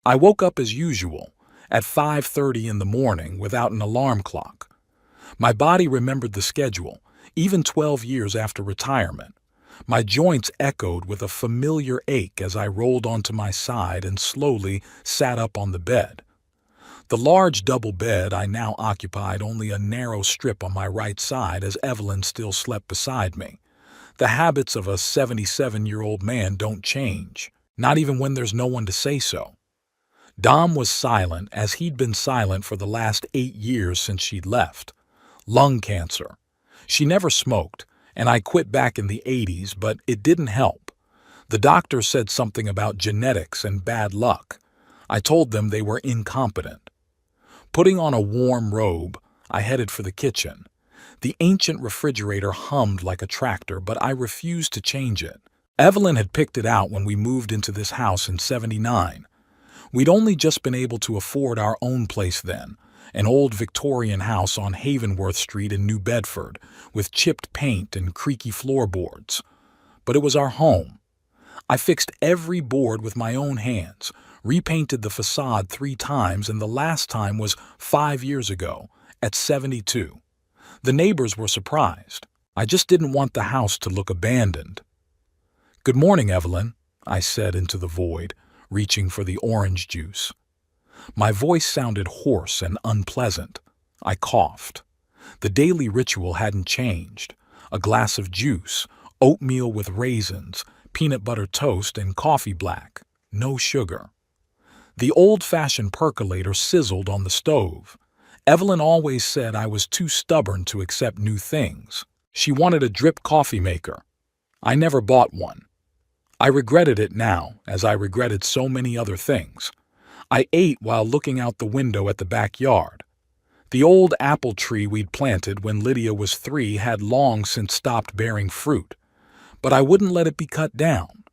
I woke up as usual, at 5:30 in the morning without an alarm clock. My body remembered the schedule, even 12 years after retirement. My joints echoed with a familiar ache as I rolled onto my side and slowly sat up on the bed. The large double bed I now occupied only a narrow strip on my right side as Evelyn still slept beside me. The habits of a 77-year-old man don't change, not even when there's no one to say so. Dom was silent as he'd been silent for the last 8 years since she'd left. Lung cancer. She never smoked, and I quit back in the 80s, but it didn't help. The doctor said something about genetics and bad luck. I told them they were incompetent. Putting on a warm robe, I headed for the kitchen. The ancient refrigerator hummed like a tractor, but I refused to change it. Evelyn had picked it out when we moved into this house in '79. We'd only just been able to afford our own place then, an old Victorian house on Havenworth Street in New Bedford, with chipped paint and creaky floorboards. But it was our home. I fixed every board with my own hands, repainted the facade 3 times, and the last time was 5 years ago, at 72. The neighbors were surprised. I just didn't want the house to look abandoned. "Good morning, Evelyn," I said into the void, reaching for the orange juice. My voice sounded hoarse and unpleasant. I coughed. The daily ritual hadn't changed. A glass of juice, oatmeal with raisins, peanut butter toast, and coffee black. No sugar. The old-fashioned percolator sizzled on the stove. Evelyn always said I was too stubborn to accept new things. She wanted a drip coffee maker. I never bought one. I regretted it now, as I regretted so many other things. I ate while looking out the window at the backyard. The old apple tree we'd planted when Lydia was 3 had long since stopped bearing fruit, but I wouldn't let it be cut down.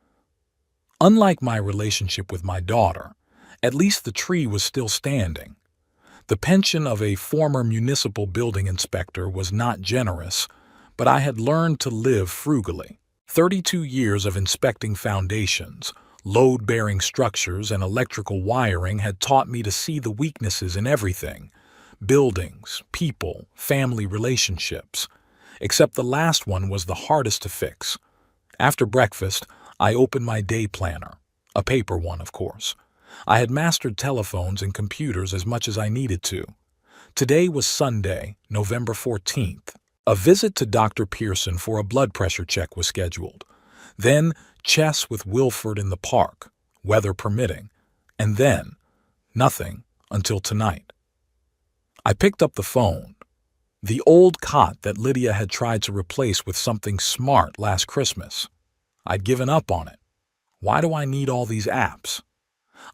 Unlike my relationship with my daughter, at least the tree was still standing. The pension of a former municipal building inspector was not generous, but I had learned to live frugally. 32 years of inspecting foundations, load-bearing structures, and electrical wiring had taught me to see the weaknesses in everything: buildings, people, family relationships. Except the last one was the hardest to fix. After breakfast, I opened my day planner, a paper one, of course. I had mastered telephones and computers as much as I needed to. Today was Sunday, November 14th. A visit to Dr. Pearson for a blood pressure check was scheduled. Then chess with Wilford in the park, weather permitting. And then nothing until tonight. I picked up the phone. The old cot that Lydia had tried to replace with something smart last Christmas. I'd given up on it. Why do I need all these apps?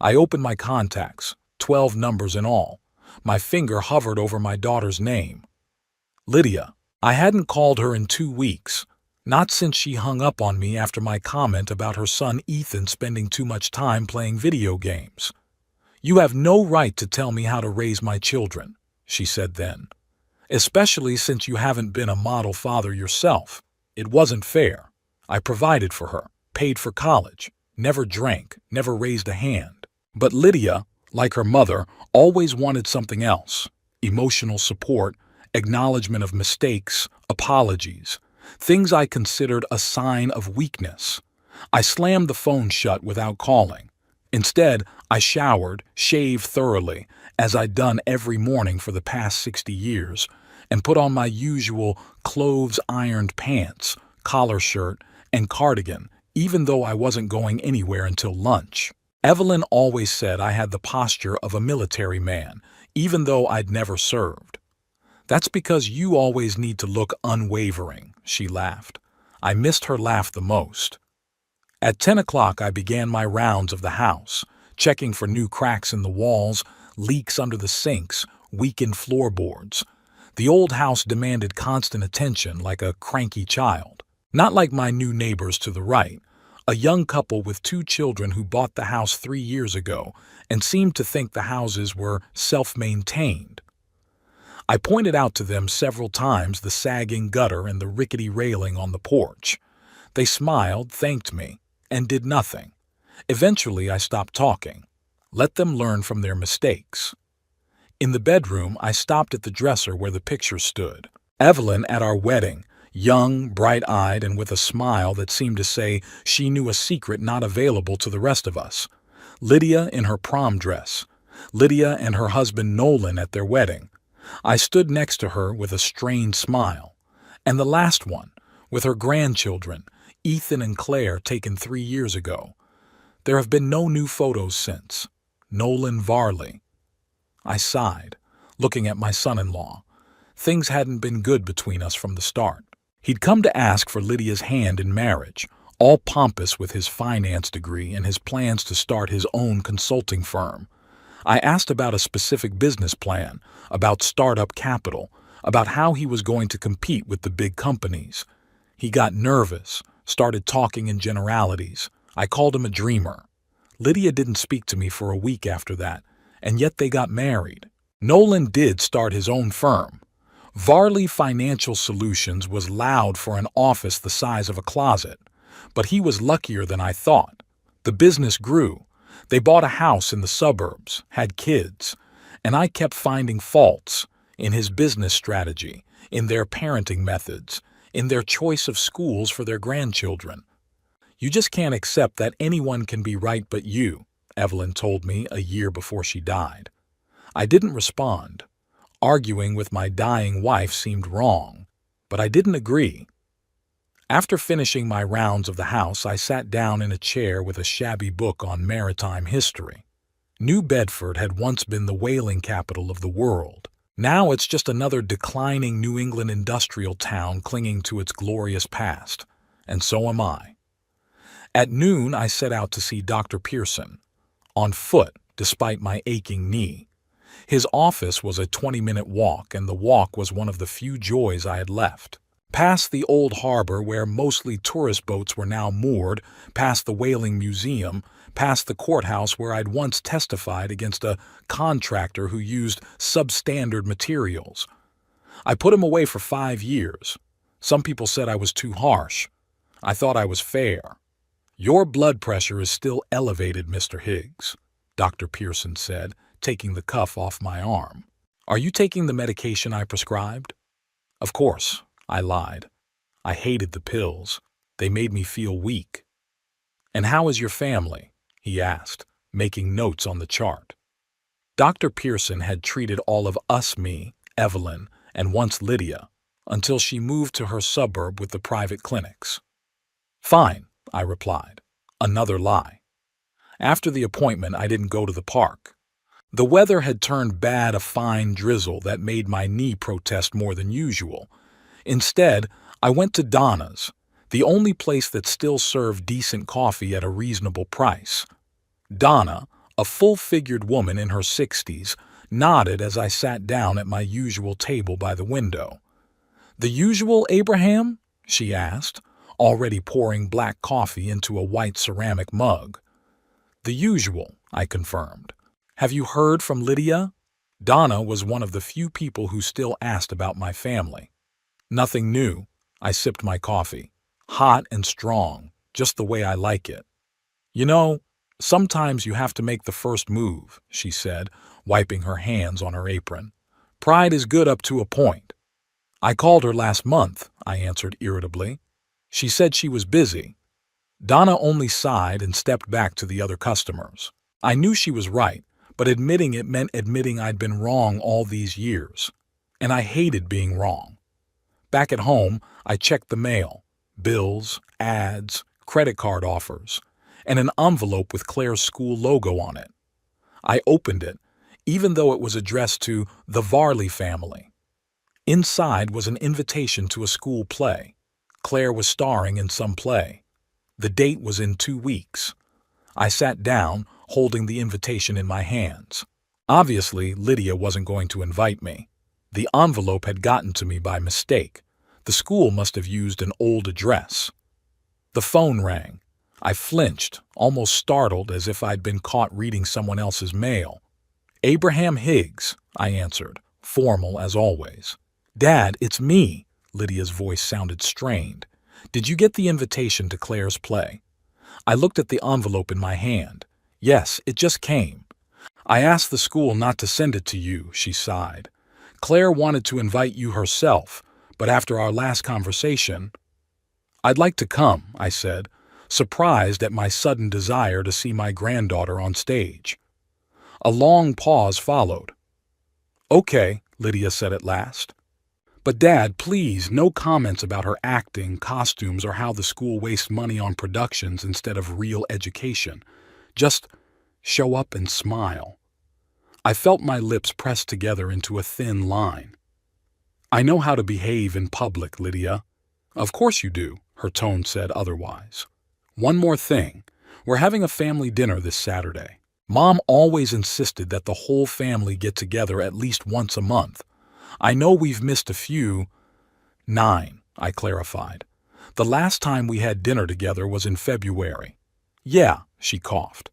I opened my contacts, 12 numbers in all. My finger hovered over my daughter's name. Lydia. I hadn't called her in 2 weeks, not since she hung up on me after my comment about her son Ethan spending too much time playing video games. "You have no right to tell me how to raise my children," she said then. "Especially since you haven't been a model father yourself. It wasn't fair. I provided for her, paid for college, never drank, never raised a hand. But Lydia, like her mother, always wanted something else: emotional support, acknowledgement of mistakes, apologies, things I considered a sign of weakness. I slammed the phone shut without calling. Instead, I showered, shaved thoroughly, as I'd done every morning for the past 60 years, and put on my usual clothes-ironed pants, collar shirt, and cardigan, even though I wasn't going anywhere until lunch. Evelyn always said I had the posture of a military man, even though I'd never served. "That's because you always need to look unwavering," she laughed. I missed her laugh the most. At 10 o'clock I began my rounds of the house, checking for new cracks in the walls, leaks under the sinks, weakened floorboards. The old house demanded constant attention like a cranky child. Not like my new neighbors to the right, a young couple with 2 children who bought the house 3 years ago and seemed to think the houses were self-maintained. I pointed out to them several times the sagging gutter and the rickety railing on the porch. They smiled, thanked me, and did nothing. Eventually I stopped talking. Let them learn from their mistakes. In the bedroom, I stopped at the dresser where the picture stood. Evelyn at our wedding, young, bright-eyed, and with a smile that seemed to say she knew a secret not available to the rest of us. Lydia in her prom dress. Lydia and her husband Nolan at their wedding. I stood next to her with a strained smile. And the last one, with her grandchildren, Ethan and Claire, taken 3 years ago. There have been no new photos since. Nolan Varley. I sighed, looking at my son-in-law. Things hadn't been good between us from the start. He'd come to ask for Lydia's hand in marriage, all pompous with his finance degree and his plans to start his own consulting firm. I asked about a specific business plan, about startup capital, about how he was going to compete with the big companies. He got nervous, started talking in generalities. I called him a dreamer. Lydia didn't speak to me for a week after that, and yet they got married. Nolan did start his own firm. Varley Financial Solutions was loud for an office the size of a closet, but he was luckier than I thought. The business grew. They bought a house in the suburbs, had kids, and I kept finding faults in his business strategy, in their parenting methods, in their choice of schools for their grandchildren. You just can't accept that anyone can be right but you, Evelyn told me a year before she died. I didn't respond. Arguing with my dying wife seemed wrong, but I didn't agree. After finishing my rounds of the house, I sat down in a chair with a shabby book on maritime history. New Bedford had once been the whaling capital of the world. Now it's just another declining New England industrial town clinging to its glorious past, and so am I. At noon, I set out to see Dr. Pearson, on foot despite my aching knee. His office was a 20-minute walk, and the walk was one of the few joys I had left. Past the old harbor where mostly tourist boats were now moored, past the whaling museum, past the courthouse where I'd once testified against a contractor who used substandard materials. I put him away for 5 years. Some people said I was too harsh. I thought I was fair. Your blood pressure is still elevated, Mr. Higgs, Dr. Pearson said, taking the cuff off my arm. Are you taking the medication I prescribed? Of course, I lied. I hated the pills. They made me feel weak. And how is your family? He asked, making notes on the chart. Dr. Pearson had treated all of us, me, Evelyn, and once Lydia, until she moved to her suburb with the private clinics. Fine, I replied. Another lie. After the appointment, I didn't go to the park. The weather had turned bad, a fine drizzle that made my knee protest more than usual. Instead, I went to Donna's, the only place that still served decent coffee at a reasonable price. Donna, a full-figured woman in her 60s, nodded as I sat down at my usual table by the window. The usual, Abraham? She asked, already pouring black coffee into a white ceramic mug. The usual, I confirmed. Have you heard from Lydia? Donna was one of the few people who still asked about my family. Nothing new. I sipped my coffee. Hot and strong, just the way I like it. You know, sometimes you have to make the first move, she said, wiping her hands on her apron. Pride is good up to a point. I called her last month, I answered irritably. She said she was busy. Donna only sighed and stepped back to the other customers. I knew she was right, but admitting it meant admitting I'd been wrong all these years. And I hated being wrong. Back at home, I checked the mail, bills, ads, credit card offers, and an envelope with Claire's school logo on it. I opened it, even though it was addressed to the Varley family. Inside was an invitation to a school play. Claire was starring in some play. The date was in 2 weeks. I sat down, holding the invitation in my hands. Obviously, Lydia wasn't going to invite me. The envelope had gotten to me by mistake. The school must have used an old address. The phone rang. I flinched, almost startled, as if I'd been caught reading someone else's mail. Abraham Higgs, I answered, formal as always. Dad, it's me. Lydia's voice sounded strained. Did you get the invitation to Claire's play? I looked at the envelope in my hand. Yes, it just came. I asked the school not to send it to you, she sighed. Claire wanted to invite you herself, but after our last conversation, I'd like to come, I said, surprised at my sudden desire to see my granddaughter on stage. A long pause followed. Okay, Lydia said at last. But Dad, please, no comments about her acting, costumes, or how the school wastes money on productions instead of real education. Just show up and smile. I felt my lips pressed together into a thin line. I know how to behave in public, Lydia. Of course you do, her tone said otherwise. One more thing. We're having a family dinner this Saturday. Mom always insisted that the whole family get together at least once a month. I know we've missed a few. 9, I clarified. The last time we had dinner together was in February. Yeah, she coughed.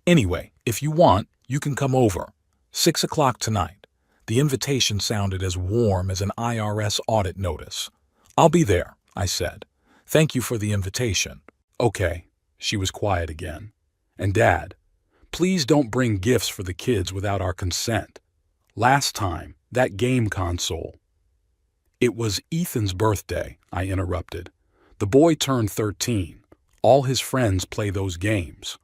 Anyway, if you want, you can come over. 6 o'clock tonight. The invitation sounded as warm as an IRS audit notice. I'll be there, I said. Thank you for the invitation. Okay, she was quiet again. And Dad, please don't bring gifts for the kids without our consent. Last time, that game console. It was Ethan's birthday, I interrupted. The boy turned 13. All his friends play those games.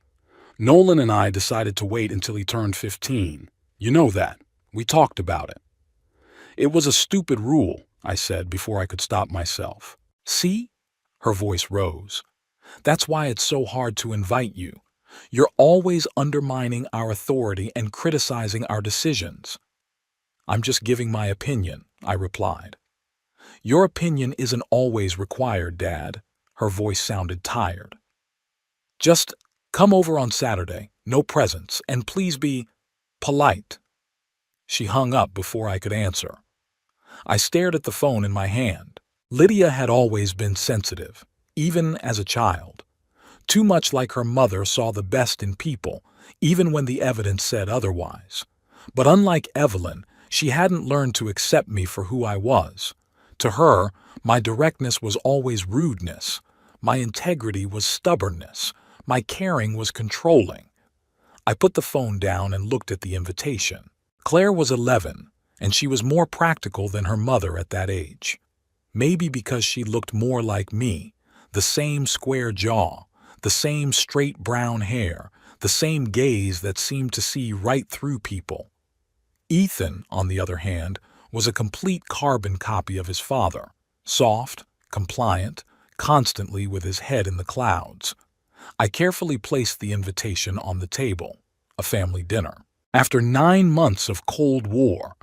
Nolan and I decided to wait until he turned 15. You know that. We talked about it. It was a stupid rule, I said before I could stop myself. See? Her voice rose. That's why it's so hard to invite you. You're always undermining our authority and criticizing our decisions. I'm just giving my opinion, I replied. Your opinion isn't always required, Dad. Her voice sounded tired. Just come over on Saturday, no presents, and please be polite. She hung up before I could answer. I stared at the phone in my hand. Lydia had always been sensitive, even as a child. Too much like her mother saw the best in people, even when the evidence said otherwise. But unlike Evelyn, she hadn't learned to accept me for who I was. To her, my directness was always rudeness. My integrity was stubbornness. My caring was controlling. I put the phone down and looked at the invitation. Claire was 11, and she was more practical than her mother at that age. Maybe because she looked more like me, the same square jaw, the same straight brown hair, the same gaze that seemed to see right through people. Ethan, on the other hand, was a complete carbon copy of his father, soft, compliant, constantly with his head in the clouds. I carefully placed the invitation on the table, a family dinner. After 9 months of Cold War,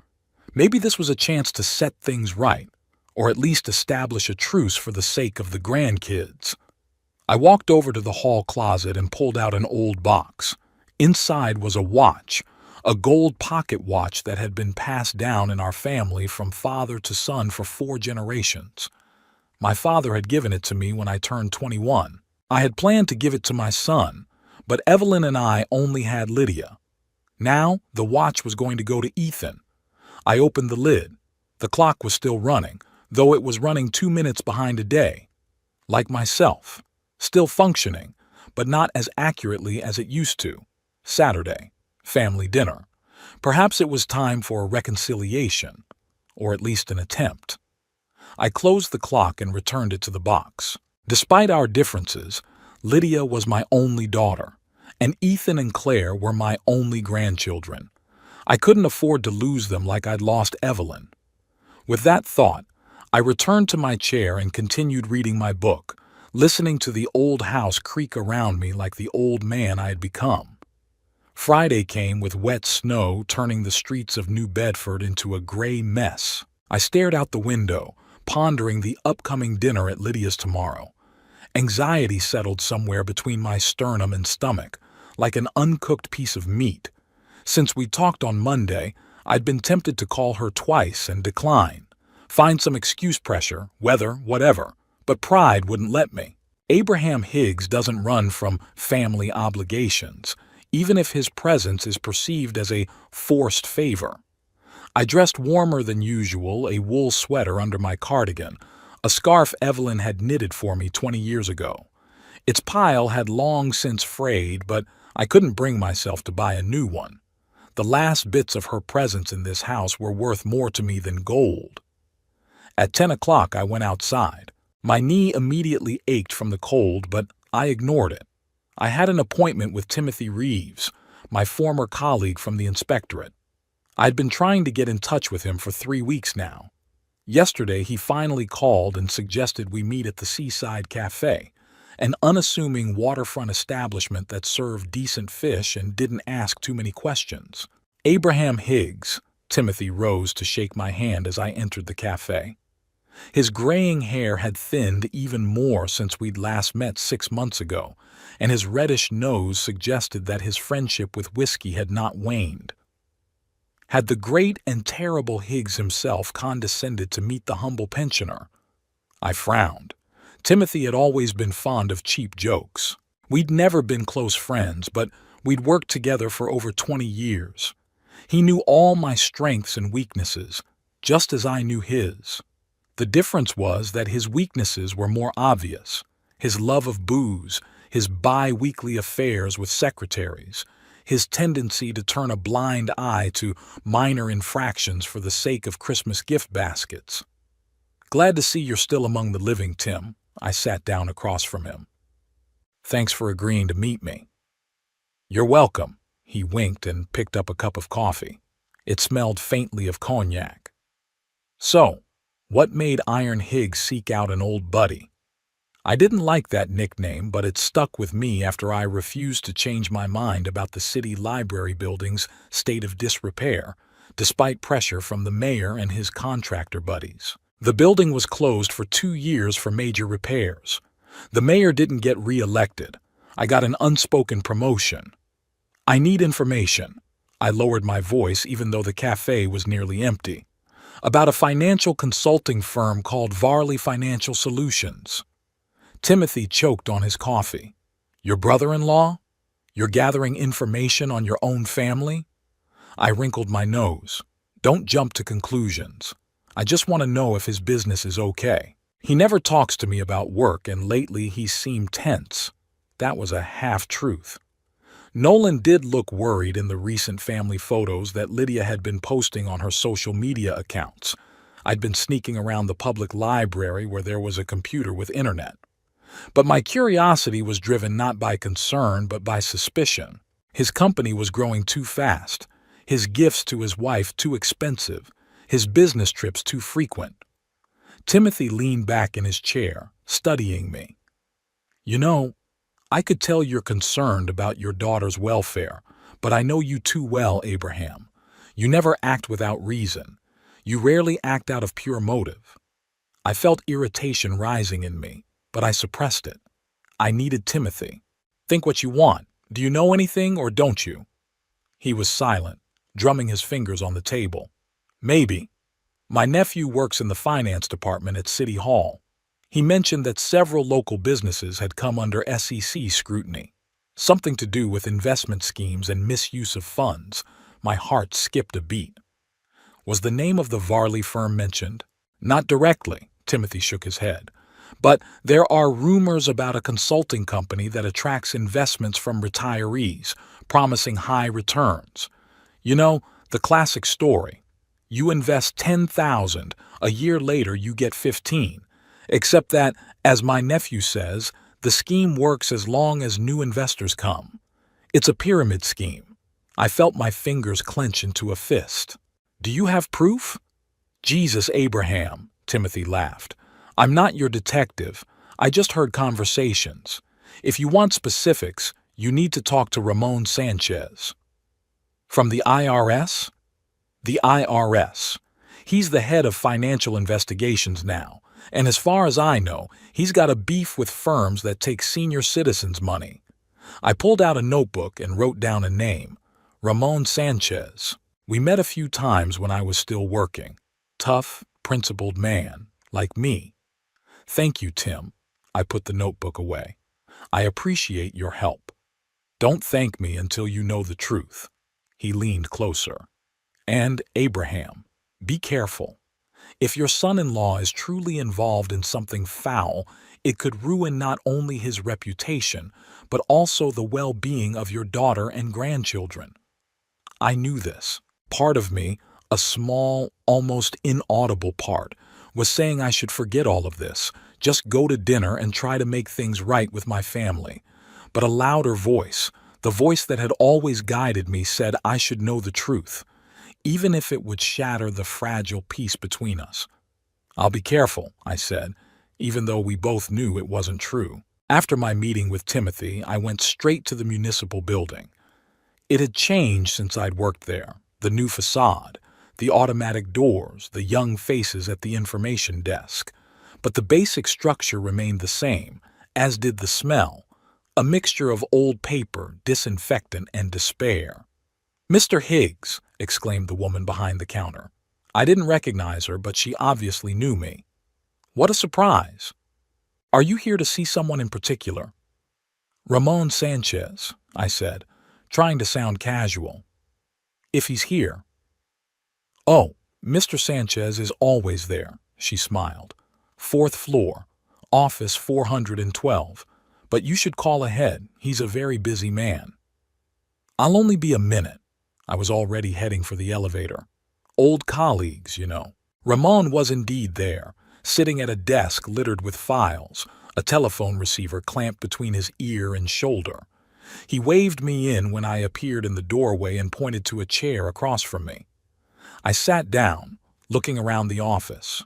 maybe this was a chance to set things right, or at least establish a truce for the sake of the grandkids. I walked over to the hall closet and pulled out an old box. Inside was a watch, a gold pocket watch that had been passed down in our family from father to son for 4 generations. My father had given it to me when I turned 21. I had planned to give it to my son, but Evelyn and I only had Lydia. Now, the watch was going to go to Ethan. I opened the lid. The clock was still running, though it was running 2 minutes behind a day. Like myself, still functioning, but not as accurately as it used to. Saturday, family dinner. Perhaps it was time for a reconciliation, or at least an attempt. I closed the clock and returned it to the box. Despite our differences, Lydia was my only daughter, and Ethan and Claire were my only grandchildren. I couldn't afford to lose them like I'd lost Evelyn. With that thought, I returned to my chair and continued reading my book, listening to the old house creak around me like the old man I had become. Friday came with wet snow turning the streets of New Bedford into a gray mess. I stared out the window, pondering the upcoming dinner at Lydia's tomorrow. Anxiety settled somewhere between my sternum and stomach, like an uncooked piece of meat. Since we talked on Monday, I'd been tempted to call her twice and decline, find some excuse pressure, weather, whatever, but pride wouldn't let me. Abraham Higgs doesn't run from family obligations, even if his presence is perceived as a forced favor. I dressed warmer than usual, a wool sweater under my cardigan, a scarf Evelyn had knitted for me 20 years ago. Its pile had long since frayed, but I couldn't bring myself to buy a new one. The last bits of her presence in this house were worth more to me than gold. At 10 o'clock, I went outside. My knee immediately ached from the cold, but I ignored it. I had an appointment with Timothy Reeves, my former colleague from the inspectorate. I'd been trying to get in touch with him for 3 weeks now. Yesterday, he finally called and suggested we meet at the Seaside Cafe, an unassuming waterfront establishment that served decent fish and didn't ask too many questions. Abraham Higgs. Timothy rose to shake my hand as I entered the cafe. His graying hair had thinned even more since we'd last met 6 months ago, and his reddish nose suggested that his friendship with whiskey had not waned. Had the great and terrible Higgs himself condescended to meet the humble pensioner? I frowned. Timothy had always been fond of cheap jokes. We'd never been close friends, but we'd worked together for over 20 years. He knew all my strengths and weaknesses, just as I knew his. The difference was that his weaknesses were more obvious: his love of booze, his bi-weekly affairs with secretaries, his tendency to turn a blind eye to minor infractions for the sake of Christmas gift baskets. "Glad to see you're still among the living, Tim." I sat down across from him. "Thanks for agreeing to meet me." "You're welcome." He winked and picked up a cup of coffee. It smelled faintly of cognac. "So, what made Iron Higgs seek out an old buddy?" I didn't like that nickname, but it stuck with me after I refused to change my mind about the city library building's state of disrepair, despite pressure from the mayor and his contractor buddies. The building was closed for 2 years for major repairs. The mayor didn't get re-elected. I got an unspoken promotion. "I need information." I lowered my voice even though the cafe was nearly empty. "About a financial consulting firm called Varley Financial Solutions." Timothy choked on his coffee. "Your brother-in-law? You're gathering information on your own family?" I wrinkled my nose. "Don't jump to conclusions. I just want to know if his business is okay. He never talks to me about work, and lately he seemed tense." That was a half-truth. Nolan did look worried in the recent family photos that Lydia had been posting on her social media accounts. I'd been sneaking around the public library where there was a computer with internet. But my curiosity was driven not by concern but by suspicion. His company was growing too fast, his gifts to his wife too expensive, his business trips too frequent. Timothy leaned back in his chair, studying me. "You know, I could tell you're concerned about your daughter's welfare, but I know you too well, Abraham. You never act without reason. You rarely act out of pure motive." I felt irritation rising in me, but I suppressed it. I needed Timothy. "Think what you want. Do you know anything or don't you?" He was silent, drumming his fingers on the table. "Maybe. My nephew works in the finance department at City Hall. He mentioned that several local businesses had come under SEC scrutiny. Something to do with investment schemes and misuse of funds." My heart skipped a beat. "Was the name of the Varley firm mentioned?" "Not directly," Timothy shook his head. "But there are rumors about a consulting company that attracts investments from retirees, promising high returns. You know, the classic story. You invest 10,000, a year later you get 15. Except that, as my nephew says, the scheme works as long as new investors come. It's a pyramid scheme." I felt my fingers clench into a fist. "Do you have proof?" "Jesus, Abraham," Timothy laughed. "I'm not your detective. I just heard conversations. If you want specifics, you need to talk to Ramon Sanchez." "From the IRS?" "The IRS. He's the head of financial investigations now, and as far as I know, he's got a beef with firms that take senior citizens' money." I pulled out a notebook and wrote down a name: Ramon Sanchez. We met a few times when I was still working. Tough, principled man, like me. "Thank you, Tim." I put the notebook away. "I appreciate your help." "Don't thank me until you know the truth." He leaned closer. "And, Abraham, be careful. If your son-in-law is truly involved in something foul, it could ruin not only his reputation, but also the well-being of your daughter and grandchildren." I knew this. Part of me, a small, almost inaudible part, was saying I should forget all of this, just go to dinner and try to make things right with my family. But a louder voice, the voice that had always guided me, said I should know the truth, even if it would shatter the fragile peace between us. "I'll be careful," I said, even though we both knew it wasn't true. After my meeting with Timothy, I went straight to the municipal building. It had changed since I'd worked there. The new facade, the automatic doors, the young faces at the information desk. But the basic structure remained the same, as did the smell, a mixture of old paper, disinfectant, and despair. "Mr. Higgs," exclaimed the woman behind the counter. I didn't recognize her, but she obviously knew me. What a surprise! "Are you here to see someone in particular?" "Ramon Sanchez," I said, trying to sound casual. "If he's here." "Oh, Mr. Sanchez is always there," she smiled. "Fourth floor, office 412, but you should call ahead. He's a very busy man." "I'll only be a minute." I was already heading for the elevator. Old colleagues, you know. Ramon was indeed there, sitting at a desk littered with files, a telephone receiver clamped between his ear and shoulder. He waved me in when I appeared in the doorway and pointed to a chair across from me. I sat down, looking around the office.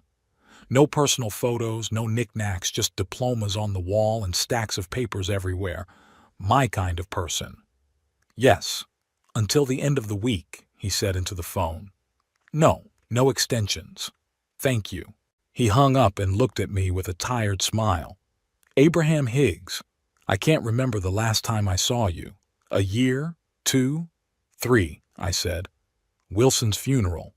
No personal photos, no knickknacks, just diplomas on the wall and stacks of papers everywhere. My kind of person. "Yes, until the end of the week," he said into the phone. No extensions. "Thank you." He hung up and looked at me with a tired smile. "Abraham Higgs, I can't remember the last time I saw you. A year? 2? 3, I said. "Wilson's funeral."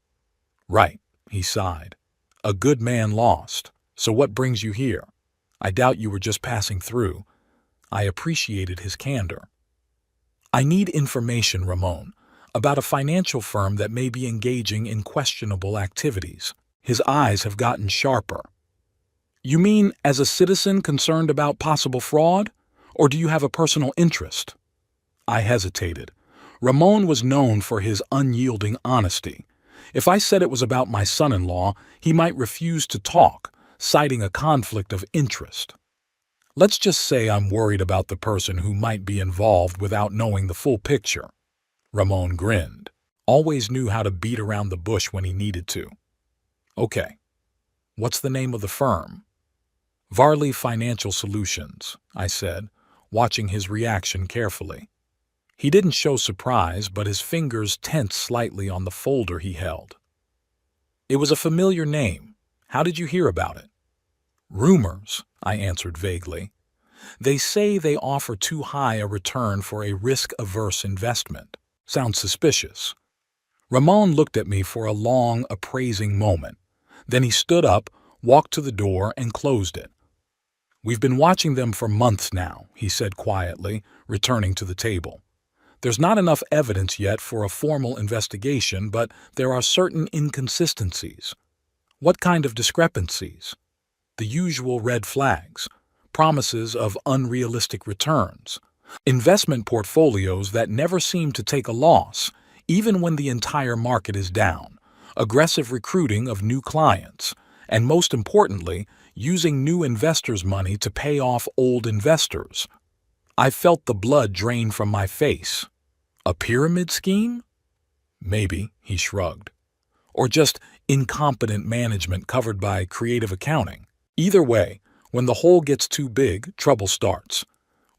"Right," he sighed. "A good man lost. So what brings you here? I doubt you were just passing through." I appreciated his candor. "I need information, Ramon, about a financial firm that may be engaging in questionable activities." His eyes have gotten sharper. "You mean as a citizen concerned about possible fraud? Or do you have a personal interest?" I hesitated. Ramon was known for his unyielding honesty. If I said it was about my son-in-law, he might refuse to talk, citing a conflict of interest. "Let's just say I'm worried about the person who might be involved without knowing the full picture." Ramon grinned. Always knew how to beat around the bush when he needed to. "Okay. What's the name of the firm?" "Varley Financial Solutions," I said, watching his reaction carefully. He didn't show surprise, but his fingers tensed slightly on the folder he held. "It was a familiar name. How did you hear about it?" "Rumors," I answered vaguely. "They say they offer too high a return for a risk-averse investment. Sounds suspicious." Ramon looked at me for a long, appraising moment. Then he stood up, walked to the door, and closed it. "We've been watching them for months now," he said quietly, returning to the table. "There's not enough evidence yet for a formal investigation, but there are certain inconsistencies." "What kind of discrepancies?" "The usual red flags, promises of unrealistic returns, investment portfolios that never seem to take a loss, even when the entire market is down, aggressive recruiting of new clients, and most importantly, using new investors' money to pay off old investors." I felt the blood drain from my face. "A pyramid scheme?" "Maybe," he shrugged. "Or just incompetent management covered by creative accounting. Either way, when the hole gets too big, trouble starts.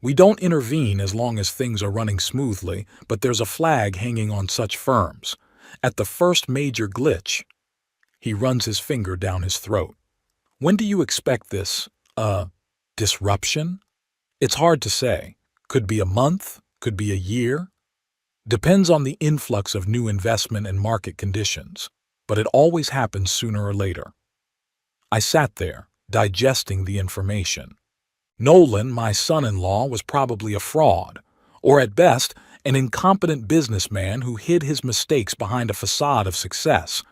We don't intervene as long as things are running smoothly, but there's a flag hanging on such firms. At the first major glitch..." He runs his finger down his throat. "When do you expect this, disruption?" "It's hard to say. Could be a month, could be a year. Depends on the influx of new investment and market conditions, but it always happens sooner or later." I sat there, digesting the information. Nolan, my son-in-law, was probably a fraud, or at best, an incompetent businessman who hid his mistakes behind a facade of success,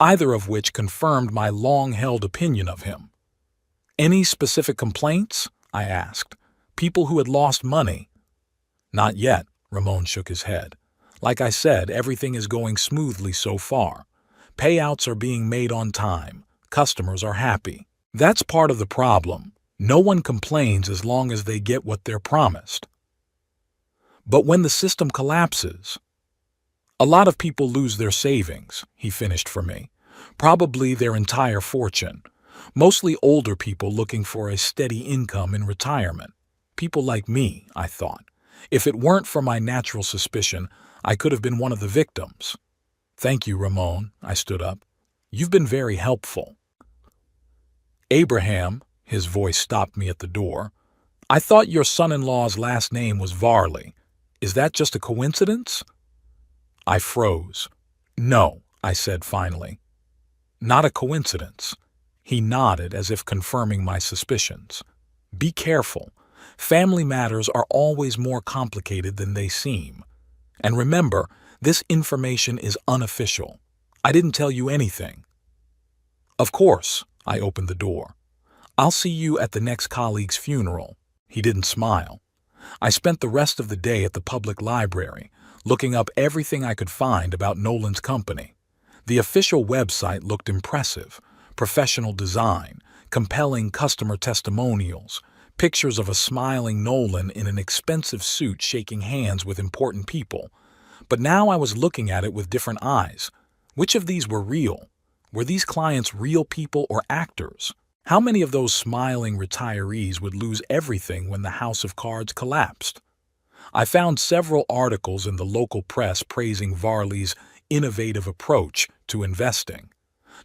either of which confirmed my long-held opinion of him. "Any specific complaints?" I asked. "People who had lost money?" "Not yet," Ramon shook his head. Like I said, everything is going smoothly so far. Payouts are being made on time. Customers are happy. That's part of the problem. No one complains as long as they get what they're promised. But when the system collapses, a lot of people lose their savings, he finished for me. Probably their entire fortune. Mostly older people looking for a steady income in retirement. People like me, I thought. If it weren't for my natural suspicion, I could have been one of the victims. Thank you, Ramon, I stood up. You've been very helpful. Abraham, his voice stopped me at the door. I thought your son-in-law's last name was Varley. Is that just a coincidence? I froze. No, I said finally. Not a coincidence. He nodded as if confirming my suspicions. Be careful. Family matters are always more complicated than they seem. And remember, this information is unofficial. I didn't tell you anything. Of course, I opened the door. I'll see you at the next colleague's funeral. He didn't smile. I spent the rest of the day at the public library, looking up everything I could find about Nolan's company. The official website looked impressive. Professional design, compelling customer testimonials, pictures of a smiling Nolan in an expensive suit shaking hands with important people. But now I was looking at it with different eyes. Which of these were real? Were these clients real people or actors? How many of those smiling retirees would lose everything when the house of cards collapsed? I found several articles in the local press praising Varley's innovative approach to investing.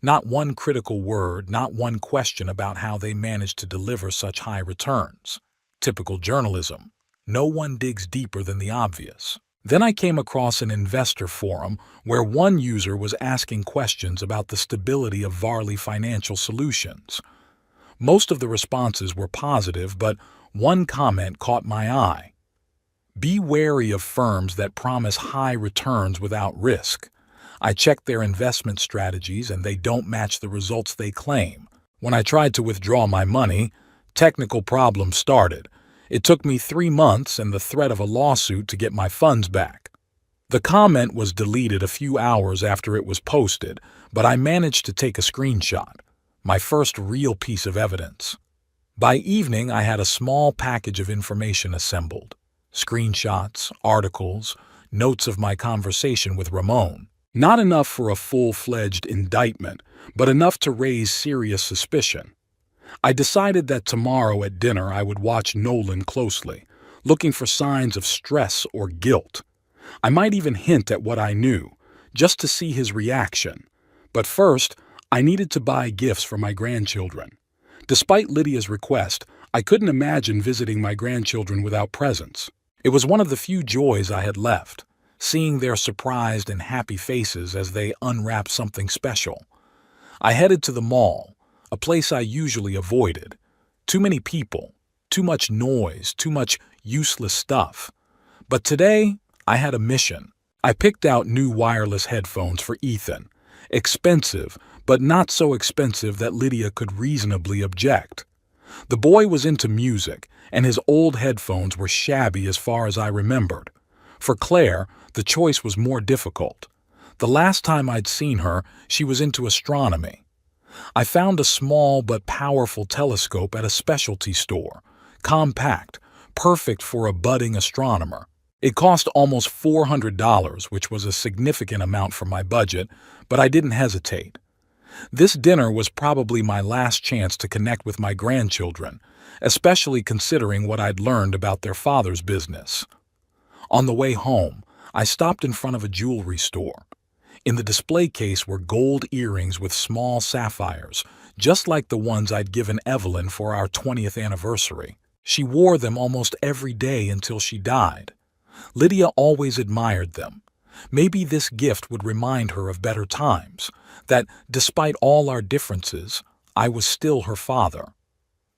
Not one critical word, not one question about how they managed to deliver such high returns. Typical journalism. No one digs deeper than the obvious. Then I came across an investor forum where one user was asking questions about the stability of Varley Financial Solutions. Most of the responses were positive, but one comment caught my eye. Be wary of firms that promise high returns without risk. I checked their investment strategies and they don't match the results they claim. When I tried to withdraw my money, technical problems started. It took me 3 months and the threat of a lawsuit to get my funds back. The comment was deleted a few hours after it was posted, but I managed to take a screenshot, my first real piece of evidence. By evening, I had a small package of information assembled. Screenshots, articles, notes of my conversation with Ramon. Not enough for a full-fledged indictment, but enough to raise serious suspicion. I decided that tomorrow at dinner I would watch Nolan closely, looking for signs of stress or guilt. I might even hint at what I knew, just to see his reaction. But first, I needed to buy gifts for my grandchildren. Despite Lydia's request, I couldn't imagine visiting my grandchildren without presents. It was one of the few joys I had left, seeing their surprised and happy faces as they unwrapped something special. I headed to the mall, a place I usually avoided. Too many people, too much noise, too much useless stuff. But today, I had a mission. I picked out new wireless headphones for Ethan. Expensive, but not so expensive that Lydia could reasonably object. The boy was into music, and his old headphones were shabby as far as I remembered. For Claire, the choice was more difficult. The last time I'd seen her, she was into astronomy. I found a small but powerful telescope at a specialty store, compact, perfect for a budding astronomer. It cost almost $400, which was a significant amount for my budget, but I didn't hesitate. This dinner was probably my last chance to connect with my grandchildren, especially considering what I'd learned about their father's business. On the way home, I stopped in front of a jewelry store. In the display case were gold earrings with small sapphires, just like the ones I'd given Evelyn for our 20th anniversary. She wore them almost every day until she died. Lydia always admired them. Maybe this gift would remind her of better times, that despite all our differences, I was still her father.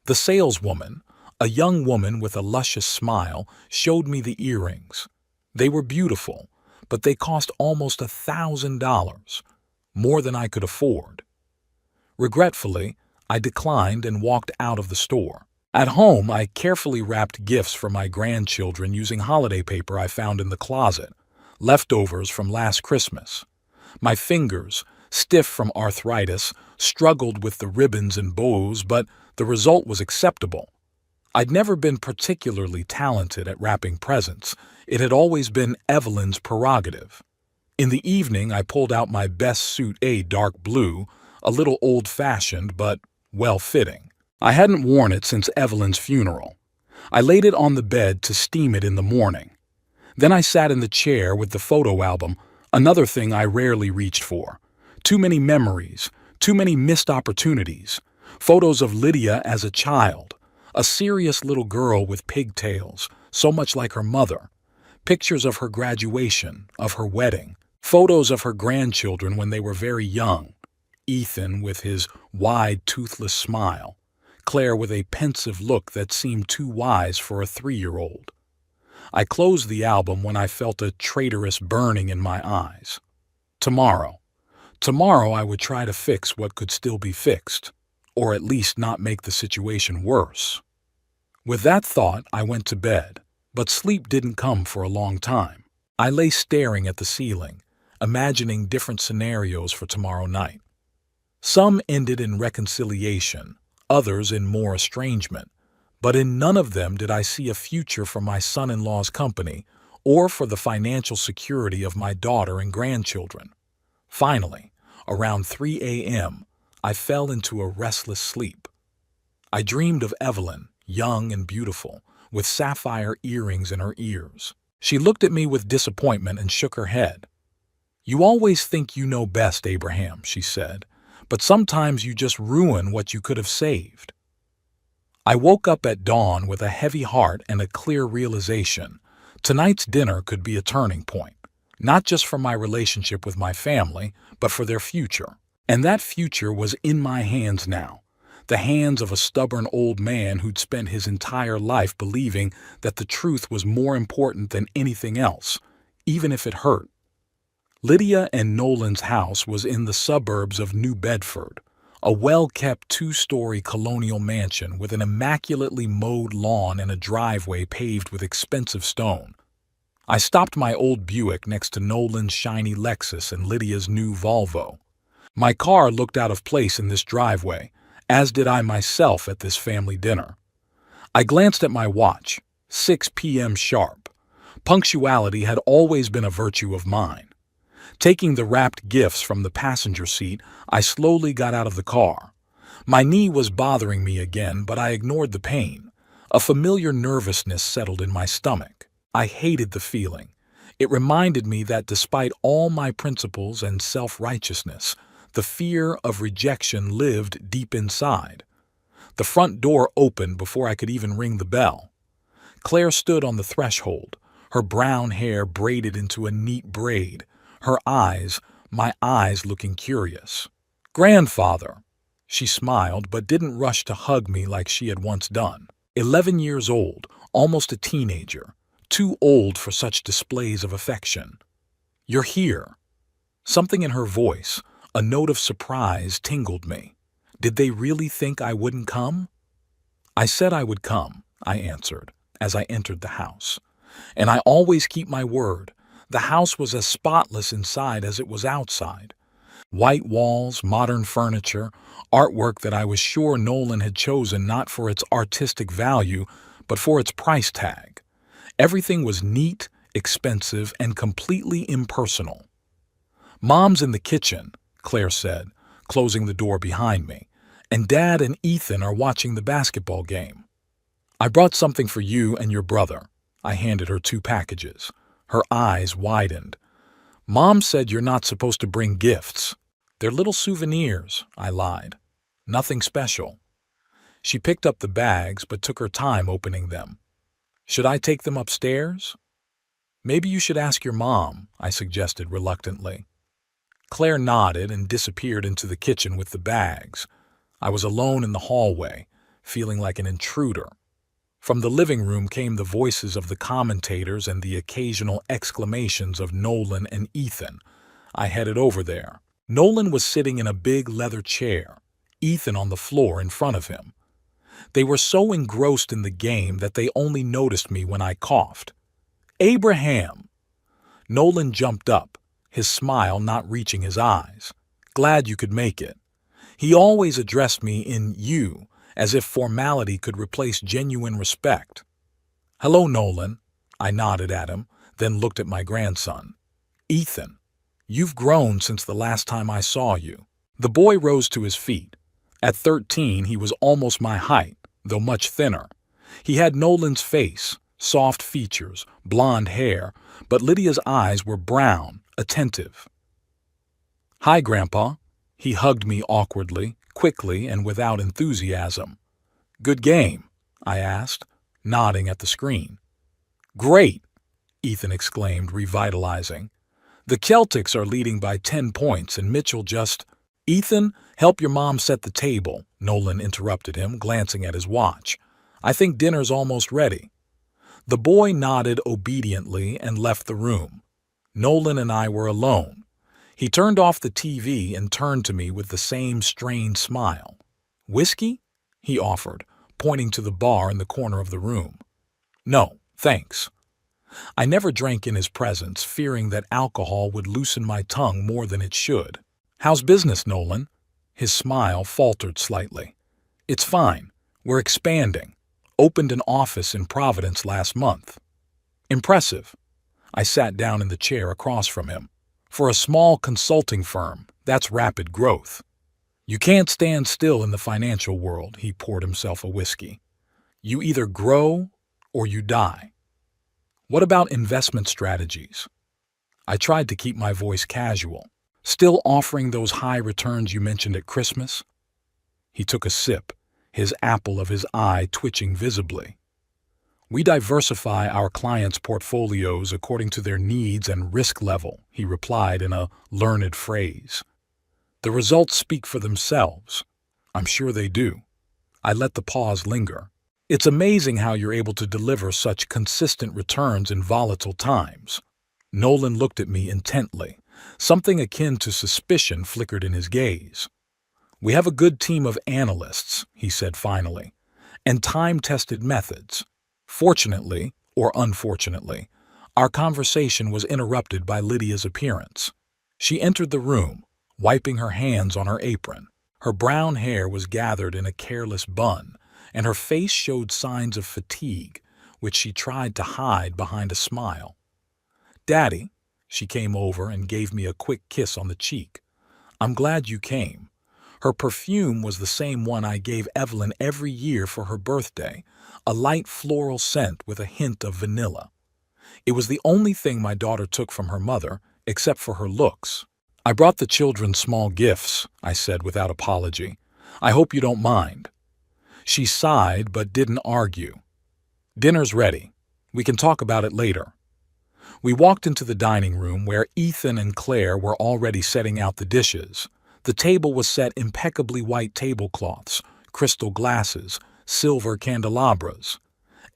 The saleswoman, a young woman with a luscious smile, showed me the earrings. They were beautiful, but they cost almost $1,000, more than I could afford. Regretfully, I declined and walked out of the store. At home, I carefully wrapped gifts for my grandchildren using holiday paper I found in the closet. leftovers from last Christmas. My fingers, stiff from arthritis, struggled with the ribbons and bows, but the result was acceptable. I'd never been particularly talented at wrapping presents. It had always been Evelyn's prerogative. In the evening, I pulled out my best suit, a dark blue, a little old-fashioned but well-fitting. I hadn't worn it since Evelyn's funeral. I laid it on the bed to steam it in the morning. Then I sat in the chair with the photo album, another thing I rarely reached for. Too many memories, too many missed opportunities. Photos of Lydia as a child, a serious little girl with pigtails, so much like her mother. Pictures of her graduation, of her wedding. Photos of her grandchildren when they were very young. Ethan with his wide, toothless smile. Claire with a pensive look that seemed too wise for a 3-year-old. I closed the album when I felt a traitorous burning in my eyes. Tomorrow I would try to fix what could still be fixed, or at least not make the situation worse. With that thought, I went to bed, but sleep didn't come for a long time. I lay staring at the ceiling, imagining different scenarios for tomorrow night. Some ended in reconciliation, others in more estrangement, but in none of them did I see a future for my son-in-law's company or for the financial security of my daughter and grandchildren. Finally, around 3 a.m., I fell into a restless sleep. I dreamed of Evelyn, young and beautiful, with sapphire earrings in her ears. She looked at me with disappointment and shook her head. "You always think you know best, Abraham," she said, "but sometimes you just ruin what you could have saved." I woke up at dawn with a heavy heart and a clear realization. Tonight's dinner could be a turning point, not just for my relationship with my family, but for their future. And that future was in my hands now, the hands of a stubborn old man who'd spent his entire life believing that the truth was more important than anything else, even if it hurt. Lydia and Nolan's house was in the suburbs of New Bedford, a well-kept 2-story colonial mansion with an immaculately mowed lawn and a driveway paved with expensive stone. I stopped my old Buick next to Nolan's shiny Lexus and Lydia's new Volvo. My car looked out of place in this driveway, as did I myself at this family dinner. I glanced at my watch, 6 p.m. sharp. Punctuality had always been a virtue of mine. Taking the wrapped gifts from the passenger seat, I slowly got out of the car. My knee was bothering me again, but I ignored the pain. A familiar nervousness settled in my stomach. I hated the feeling. It reminded me that despite all my principles and self-righteousness, the fear of rejection lived deep inside. The front door opened before I could even ring the bell. Claire stood on the threshold, her brown hair braided into a neat braid, her eyes, my eyes looking curious. "Grandfather." She smiled but didn't rush to hug me like she had once done. 11 years old, almost a teenager, too old for such displays of affection. "You're here." Something in her voice, a note of surprise, tingled me. Did they really think I wouldn't come? "I said I would come," I answered, as I entered the house. "And I always keep my word." The house was as spotless inside as it was outside. White walls, modern furniture, artwork that I was sure Nolan had chosen not for its artistic value, but for its price tag. Everything was neat, expensive, and completely impersonal. "Mom's in the kitchen," Claire said, closing the door behind me, "and Dad and Ethan are watching the basketball game. I brought something for you and your brother." I handed her 2 packages. Her eyes widened. "Mom said you're not supposed to bring gifts." "They're little souvenirs," I lied. "Nothing special." She picked up the bags but took her time opening them. "Should I take them upstairs?" "Maybe you should ask your mom," I suggested reluctantly. Claire nodded and disappeared into the kitchen with the bags. I was alone in the hallway, feeling like an intruder. From the living room came the voices of the commentators and the occasional exclamations of Nolan and Ethan. I headed over there. Nolan was sitting in a big leather chair, Ethan on the floor in front of him. They were so engrossed in the game that they only noticed me when I coughed. "Abraham!" Nolan jumped up, his smile not reaching his eyes. Glad you could make it. He always addressed me in you, as if formality could replace genuine respect. Hello, Nolan. I nodded at him, then looked at my grandson. Ethan, you've grown since the last time I saw you. The boy rose to his feet. At 13, he was almost my height, though much thinner. He had Nolan's face, soft features, blonde hair, but Lydia's eyes were brown, attentive. Hi, Grandpa. He hugged me awkwardly, quickly, and without enthusiasm. Good game? I asked, nodding at the screen. Great! Ethan exclaimed, revitalizing. The Celtics are leading by 10 points and Mitchell just... Ethan, help your mom set the table, Nolan interrupted him, glancing at his watch. I think dinner's almost ready. The boy nodded obediently and left the room. Nolan and I were alone. He turned off the TV and turned to me with the same strained smile. Whiskey? He offered, pointing to the bar in the corner of the room. No, thanks. I never drank in his presence, fearing that alcohol would loosen my tongue more than it should. How's business, Nolan? His smile faltered slightly. It's fine. We're expanding. Opened an office in Providence last month. Impressive. I sat down in the chair across from him. For a small consulting firm, that's rapid growth. You can't stand still in the financial world, he poured himself a whiskey. You either grow or you die. What about investment strategies? I tried to keep my voice casual. Still offering those high returns you mentioned at Christmas? He took a sip, his apple of his eye twitching visibly. We diversify our clients' portfolios according to their needs and risk level, he replied in a learned phrase. The results speak for themselves. I'm sure they do. I let the pause linger. It's amazing how you're able to deliver such consistent returns in volatile times. Nolan looked at me intently. Something akin to suspicion flickered in his gaze. We have a good team of analysts, he said finally, and time-tested methods. Fortunately, or unfortunately, our conversation was interrupted by Lydia's appearance. She entered the room, wiping her hands on her apron. Her brown hair was gathered in a careless bun, and her face showed signs of fatigue, which she tried to hide behind a smile. Daddy, she came over and gave me a quick kiss on the cheek. I'm glad you came. Her perfume was the same one I gave Evelyn every year for her birthday, a light floral scent with a hint of vanilla. It was the only thing my daughter took from her mother, except for her looks. I brought the children small gifts, I said without apology. I hope you don't mind. She sighed but didn't argue. Dinner's ready. We can talk about it later. We walked into the dining room where Ethan and Claire were already setting out the dishes. The table was set impeccably white tablecloths, crystal glasses, silver candelabras.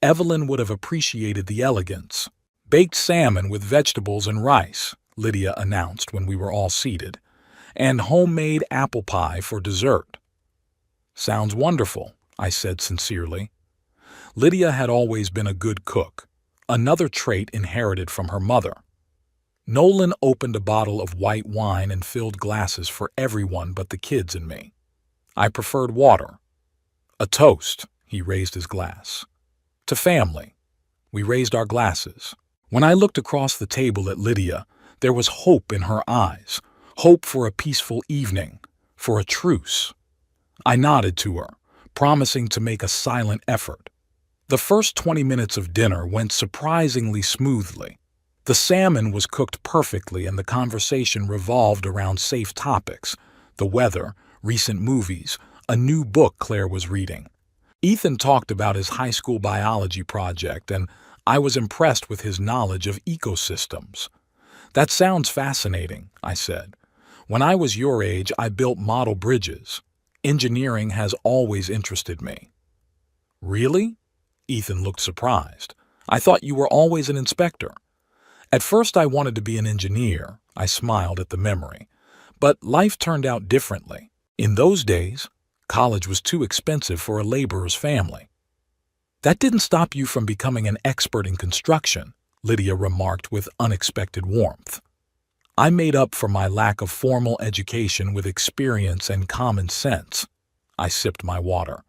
Evelyn would have appreciated the elegance. Baked salmon with vegetables and rice, Lydia announced when we were all seated, and homemade apple pie for dessert. Sounds wonderful, I said sincerely. Lydia had always been a good cook, another trait inherited from her mother. Nolan opened a bottle of white wine and filled glasses for everyone but the kids and me. I preferred water. A toast, he raised his glass. To family. We raised our glasses. When I looked across the table at Lydia, there was hope in her eyes, hope for a peaceful evening, for a truce. I nodded to her, promising to make a silent effort. The first 20 minutes of dinner went surprisingly smoothly. The salmon was cooked perfectly and the conversation revolved around safe topics, the weather, recent movies, a new book Claire was reading. Ethan talked about his high school biology project, and I was impressed with his knowledge of ecosystems. That sounds fascinating, I said. When I was your age, I built model bridges. Engineering has always interested me. Really? Ethan looked surprised. I thought you were always an inspector. At first I wanted to be an engineer, I smiled at the memory. But life turned out differently. In those days, college was too expensive for a laborer's family. That didn't stop you from becoming an expert in construction, Lydia remarked with unexpected warmth. I made up for my lack of formal education with experience and common sense. I sipped my water.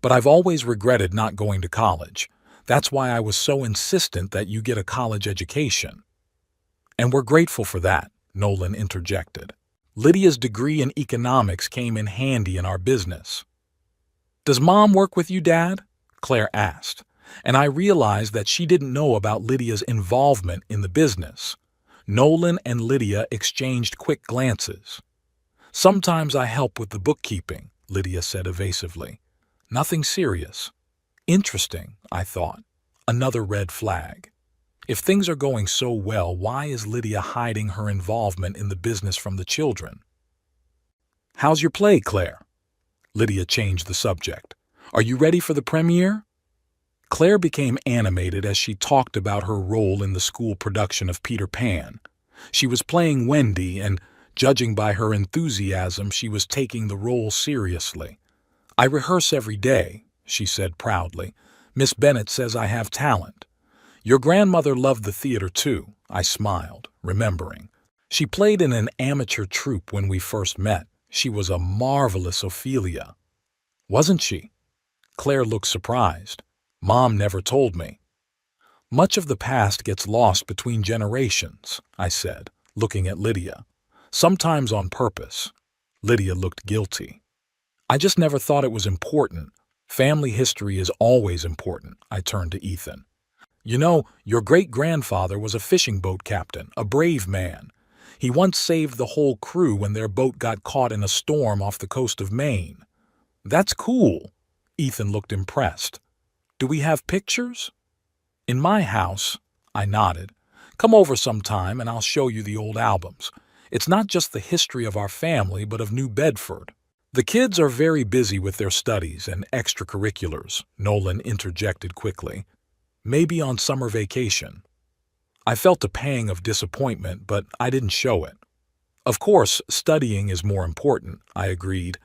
But I've always regretted not going to college. That's why I was so insistent that you get a college education. And we're grateful for that, Nolan interjected. Lydia's degree in economics came in handy in our business. Does Mom work with you, Dad? Claire asked, and I realized that she didn't know about Lydia's involvement in the business. Nolan and Lydia exchanged quick glances. Sometimes I help with the bookkeeping, Lydia said evasively. Nothing serious. Interesting, I thought. Another red flag. If things are going so well, why is Lydia hiding her involvement in the business from the children? How's your play, Claire? Lydia changed the subject. Are you ready for the premiere? Claire became animated as she talked about her role in the school production of Peter Pan. She was playing Wendy, and, judging by her enthusiasm, she was taking the role seriously. I rehearse every day, she said proudly. Miss Bennett says I have talent. Your grandmother loved the theater too, I smiled, remembering. She played in an amateur troupe when we first met. She was a marvelous Ophelia. Wasn't she? Claire looked surprised. Mom never told me. Much of the past gets lost between generations, I said, looking at Lydia. Sometimes on purpose. Lydia looked guilty. I just never thought it was important. Family history is always important, I turned to Ethan. You know, your great-grandfather was a fishing boat captain, a brave man. He once saved the whole crew when their boat got caught in a storm off the coast of Maine. That's cool. Ethan looked impressed. Do we have pictures? In my house, I nodded. Come over sometime and I'll show you the old albums. It's not just the history of our family, but of New Bedford. The kids are very busy with their studies and extracurriculars, Nolan interjected quickly. Maybe on summer vacation. I felt a pang of disappointment, but I didn't show it. Of course, studying is more important, I agreed,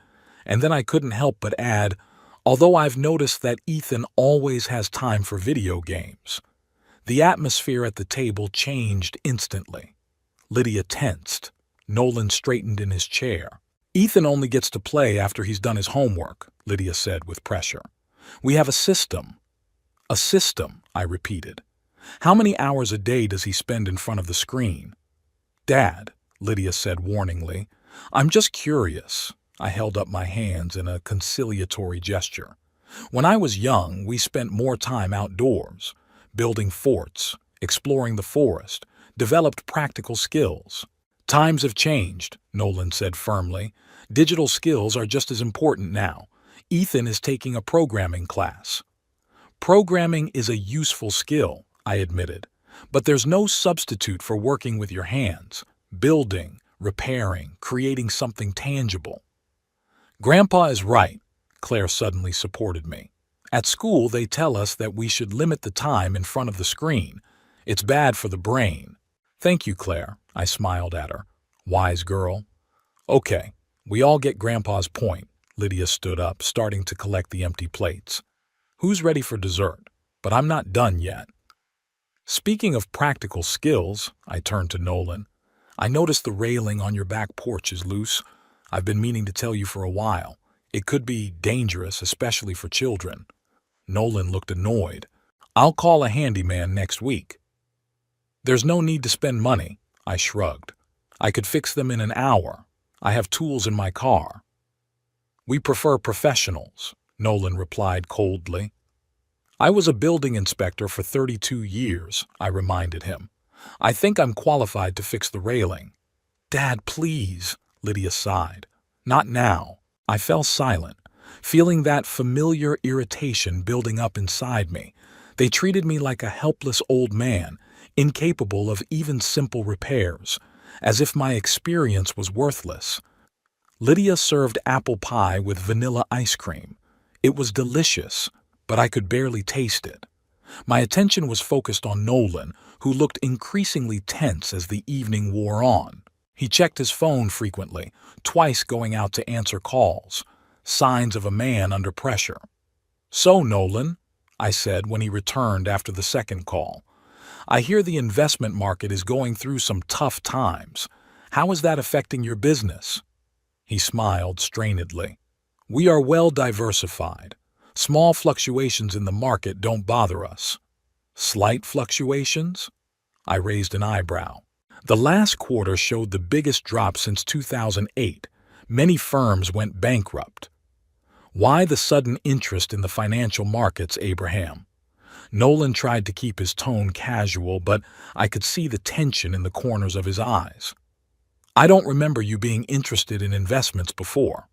and then I couldn't help but add, although I've noticed that Ethan always has time for video games. The atmosphere at the table changed instantly. Lydia tensed. Nolan straightened in his chair. Ethan only gets to play after he's done his homework, Lydia said with pressure. We have a system. A system, I repeated. How many hours a day does he spend in front of the screen? Dad, Lydia said warningly, I'm just curious. I held up my hands in a conciliatory gesture. When I was young, we spent more time outdoors, building forts, exploring the forest, developed practical skills. Times have changed, Nolan said firmly. Digital skills are just as important now. Ethan is taking a programming class. Programming is a useful skill, I admitted, but there's no substitute for working with your hands, building, repairing, creating something tangible. Grandpa is right, Claire suddenly supported me. At school, they tell us that we should limit the time in front of the screen. It's bad for the brain. Thank you, Claire, I smiled at her. Wise girl. Okay, we all get Grandpa's point. Lydia stood up, starting to collect the empty plates. Who's ready for dessert? But I'm not done yet. Speaking of practical skills, I turned to Nolan. I noticed the railing on your back porch is loose. I've been meaning to tell you for a while. It could be dangerous, especially for children. Nolan looked annoyed. I'll call a handyman next week. There's no need to spend money, I shrugged. I could fix them in an hour. I have tools in my car. We prefer professionals, Nolan replied coldly. I was a building inspector for 32 years, I reminded him. I think I'm qualified to fix the railing. Dad, please, Lydia sighed. Not now. I fell silent, feeling that familiar irritation building up inside me. They treated me like a helpless old man, incapable of even simple repairs, as if my experience was worthless. Lydia served apple pie with vanilla ice cream. It was delicious, but I could barely taste it. My attention was focused on Nolan, who looked increasingly tense as the evening wore on. He checked his phone frequently, twice going out to answer calls, signs of a man under pressure. So, Nolan, I said when he returned after the second call, I hear the investment market is going through some tough times. How is that affecting your business? He smiled strainedly. We are well diversified. Small fluctuations in the market don't bother us. Slight fluctuations? I raised an eyebrow. The last quarter showed the biggest drop since 2008. Many firms went bankrupt. Why the sudden interest in the financial markets, Abraham? Nolan tried to keep his tone casual, but I could see the tension in the corners of his eyes. I don't remember you being interested in investments before.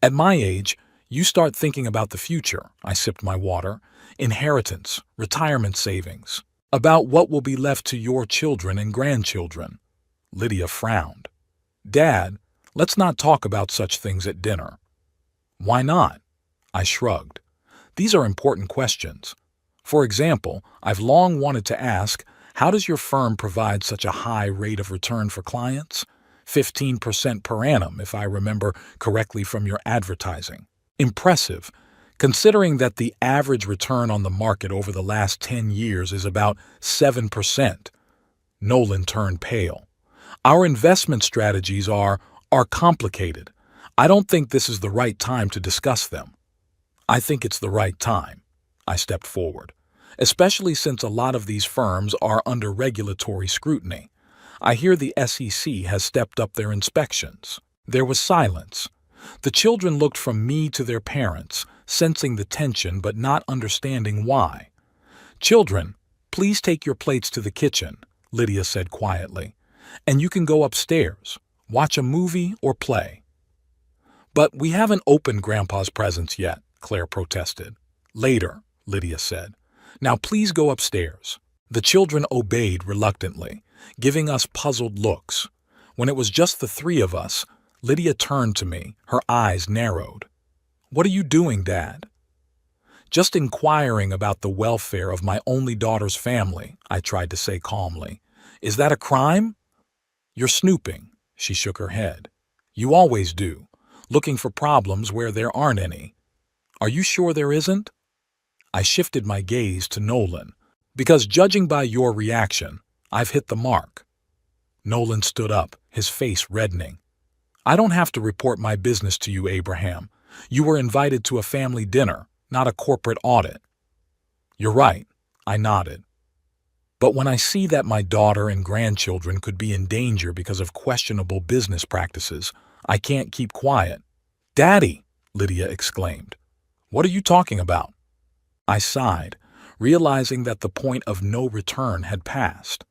At my age, you start thinking about the future. I sipped my water. Inheritance, retirement savings. About what will be left to your children and grandchildren. Lydia frowned. Dad, let's not talk about such things at dinner. Why not? I shrugged. These are important questions. For example, I've long wanted to ask, how does your firm provide such a high rate of return for clients? 15% per annum, if I remember correctly from your advertising. Impressive, considering that the average return on the market over the last 10 years is about 7%. Nolan turned pale. Our investment strategies are complicated. I don't think this is the right time to discuss them. I think it's the right time. I stepped forward, especially since a lot of these firms are under regulatory scrutiny. I hear the SEC has stepped up their inspections. There was silence. The children looked from me to their parents, sensing the tension but not understanding why. Children, please take your plates to the kitchen, Lydia said quietly, and you can go upstairs, watch a movie or play. But we haven't opened Grandpa's presents yet, Claire protested. Later, Lydia said. Now please go upstairs. The children obeyed reluctantly, giving us puzzled looks. When it was just the three of us, Lydia turned to me, her eyes narrowed. What are you doing, Dad? Just inquiring about the welfare of my only daughter's family, I tried to say calmly. Is that a crime? You're snooping, she shook her head. You always do, looking for problems where there aren't any. Are you sure there isn't? I shifted my gaze to Nolan, because judging by your reaction, I've hit the mark. Nolan stood up, his face reddening. I don't have to report my business to you, Abraham. You were invited to a family dinner, not a corporate audit. You're right, I nodded. But when I see that my daughter and grandchildren could be in danger because of questionable business practices, I can't keep quiet. Daddy, Lydia exclaimed. What are you talking about? I sighed, realizing that the point of no return had passed.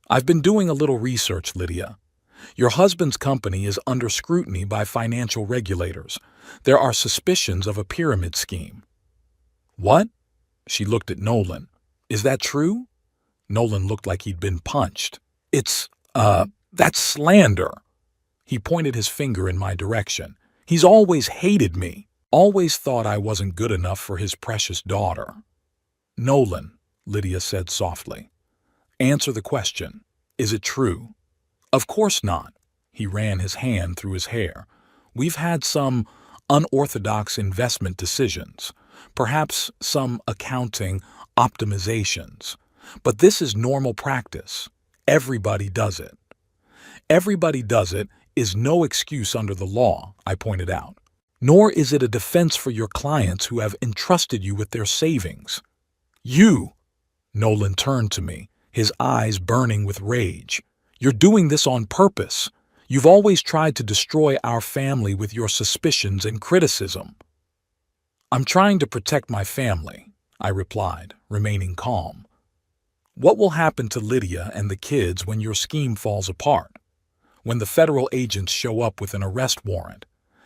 I've been doing a little research, Lydia. Your husband's company is under scrutiny by financial regulators. There are suspicions of a pyramid scheme. What? She looked at Nolan. Is that true? Nolan looked like he'd been punched. That's slander. He pointed his finger in my direction. He's always hated me. Always thought I wasn't good enough for his precious daughter. Nolan, Lydia said softly. Answer the question. Is it true? Of course not. He ran his hand through his hair. We've had some unorthodox investment decisions, perhaps some accounting optimizations. But this is normal practice. Everybody does it. Everybody does it is no excuse under the law, I pointed out. Nor is it a defense for your clients who have entrusted you with their savings. You, Nolan turned to me, his eyes burning with rage. You're doing this on purpose. You've always tried to destroy our family with your suspicions and criticism. I'm trying to protect my family, I replied, remaining calm. What will happen to Lydia and the kids when your scheme falls apart? When the federal agents show up with an arrest warrant?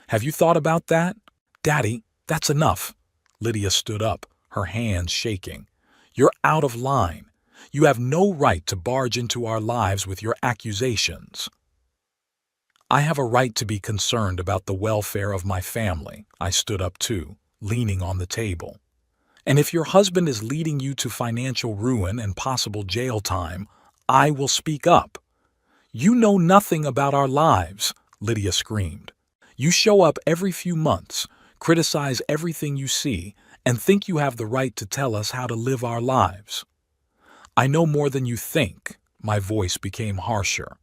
Have you thought about that? Daddy, that's enough. Lydia stood up, her hands shaking. You're out of line. You have no right to barge into our lives with your accusations. I have a right to be concerned about the welfare of my family. I stood up too, leaning on the table. And if your husband is leading you to financial ruin and possible jail time, I will speak up. You know nothing about our lives, Lydia screamed. You show up every few months, criticize everything you see, and think you have the right to tell us how to live our lives. I know more than you think. My voice became harsher.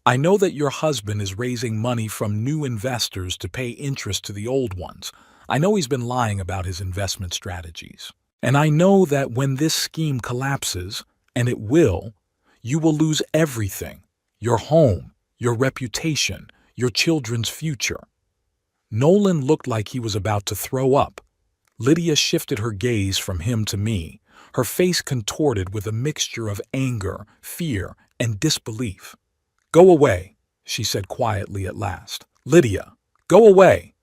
I know that your husband is raising money from new investors to pay interest to the old ones. I know he's been lying about his investment strategies. And I know that when this scheme collapses, and it will, you will lose everything: your home, your reputation, your children's future. Nolan looked like he was about to throw up. Lydia shifted her gaze from him to me, her face contorted with a mixture of anger, fear, and disbelief. "Go away," she said quietly at last. "Lydia, go away."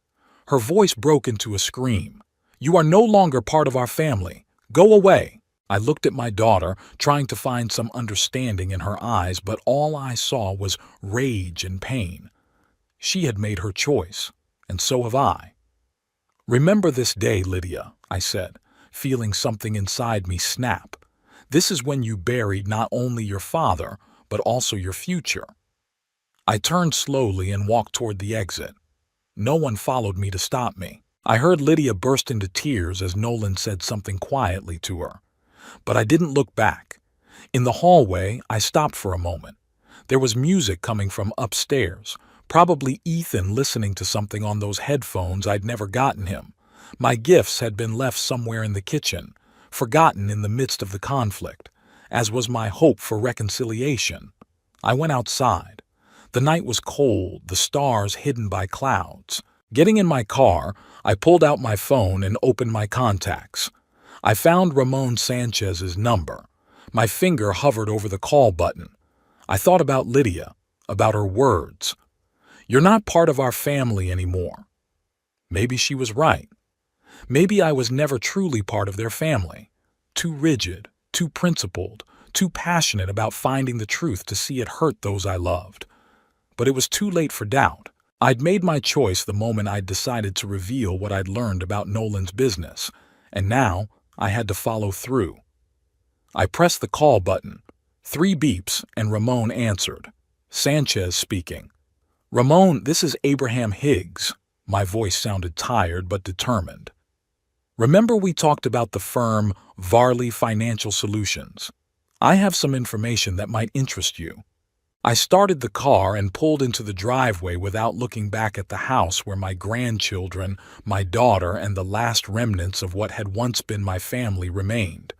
Her voice broke into a scream. "You are no longer part of our family. Go away." I looked at my daughter, trying to find some understanding in her eyes, but all I saw was rage and pain. She had made her choice, and so have I. "Remember this day, Lydia," I said, feeling something inside me snap. "This is when you buried not only your father, but also your future." I turned slowly and walked toward the exit. No one followed me to stop me. I heard Lydia burst into tears as Nolan said something quietly to her. But I didn't look back. In the hallway, I stopped for a moment. There was music coming from upstairs, probably Ethan listening to something on those headphones I'd never gotten him. My gifts had been left somewhere in the kitchen, forgotten in the midst of the conflict, as was my hope for reconciliation. I went outside. The night was cold, the stars hidden by clouds. Getting in my car, I pulled out my phone and opened my contacts. I found Ramon Sanchez's number. My finger hovered over the call button. I thought about Lydia, about her words. "You're not part of our family anymore." Maybe she was right. Maybe I was never truly part of their family. Too rigid, too principled, too passionate about finding the truth to see it hurt those I loved. But it was too late for doubt. I'd made my choice the moment I'd decided to reveal what I'd learned about Nolan's business, and now I had to follow through. I pressed the call button. 3 beeps, and Ramon answered. Sanchez speaking. "Ramon, this is Abraham Higgs." My voice sounded tired but determined. "Remember we talked about the firm Varley Financial Solutions? I have some information that might interest you." I started the car and pulled into the driveway without looking back at the house where my grandchildren, my daughter, and the last remnants of what had once been my family remained.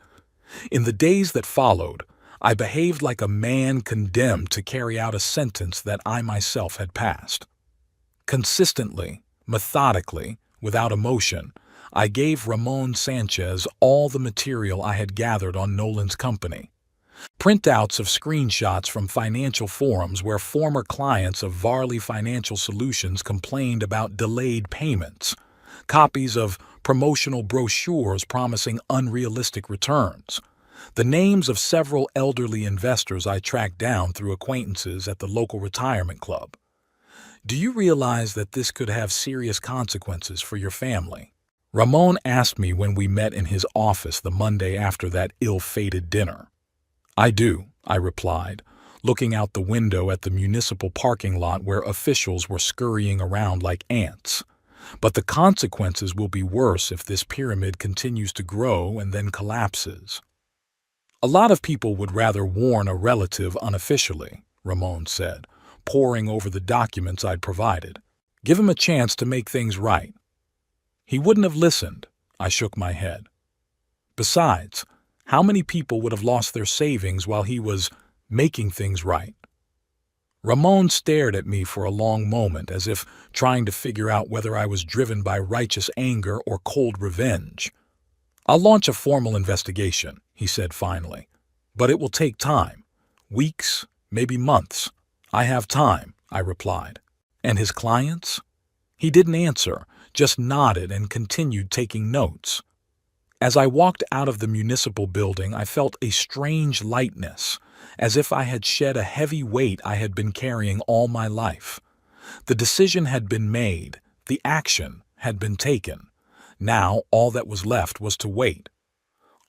In the days that followed, I behaved like a man condemned to carry out a sentence that I myself had passed. Consistently, methodically, without emotion, I gave Ramon Sanchez all the material I had gathered on Nolan's company. Printouts of screenshots from financial forums where former clients of Varley Financial Solutions complained about delayed payments, copies of promotional brochures promising unrealistic returns, the names of several elderly investors I tracked down through acquaintances at the local retirement club. "Do you realize that this could have serious consequences for your family?" Ramon asked me when we met in his office the Monday after that ill-fated dinner. "I do," I replied, looking out the window at the municipal parking lot where officials were scurrying around like ants. "But the consequences will be worse if this pyramid continues to grow and then collapses." "A lot of people would rather warn a relative unofficially," Ramon said, poring over the documents I'd provided. "Give him a chance to make things right." "He wouldn't have listened," I shook my head. "Besides, how many people would have lost their savings while he was making things right?" Ramon stared at me for a long moment, as if trying to figure out whether I was driven by righteous anger or cold revenge. "I'll launch a formal investigation," he said finally. "But it will take time. Weeks, maybe months." "I have time," I replied. "And his clients?" He didn't answer, just nodded and continued taking notes. As I walked out of the municipal building, I felt a strange lightness, as if I had shed a heavy weight I had been carrying all my life. The decision had been made, the action had been taken. Now all that was left was to wait.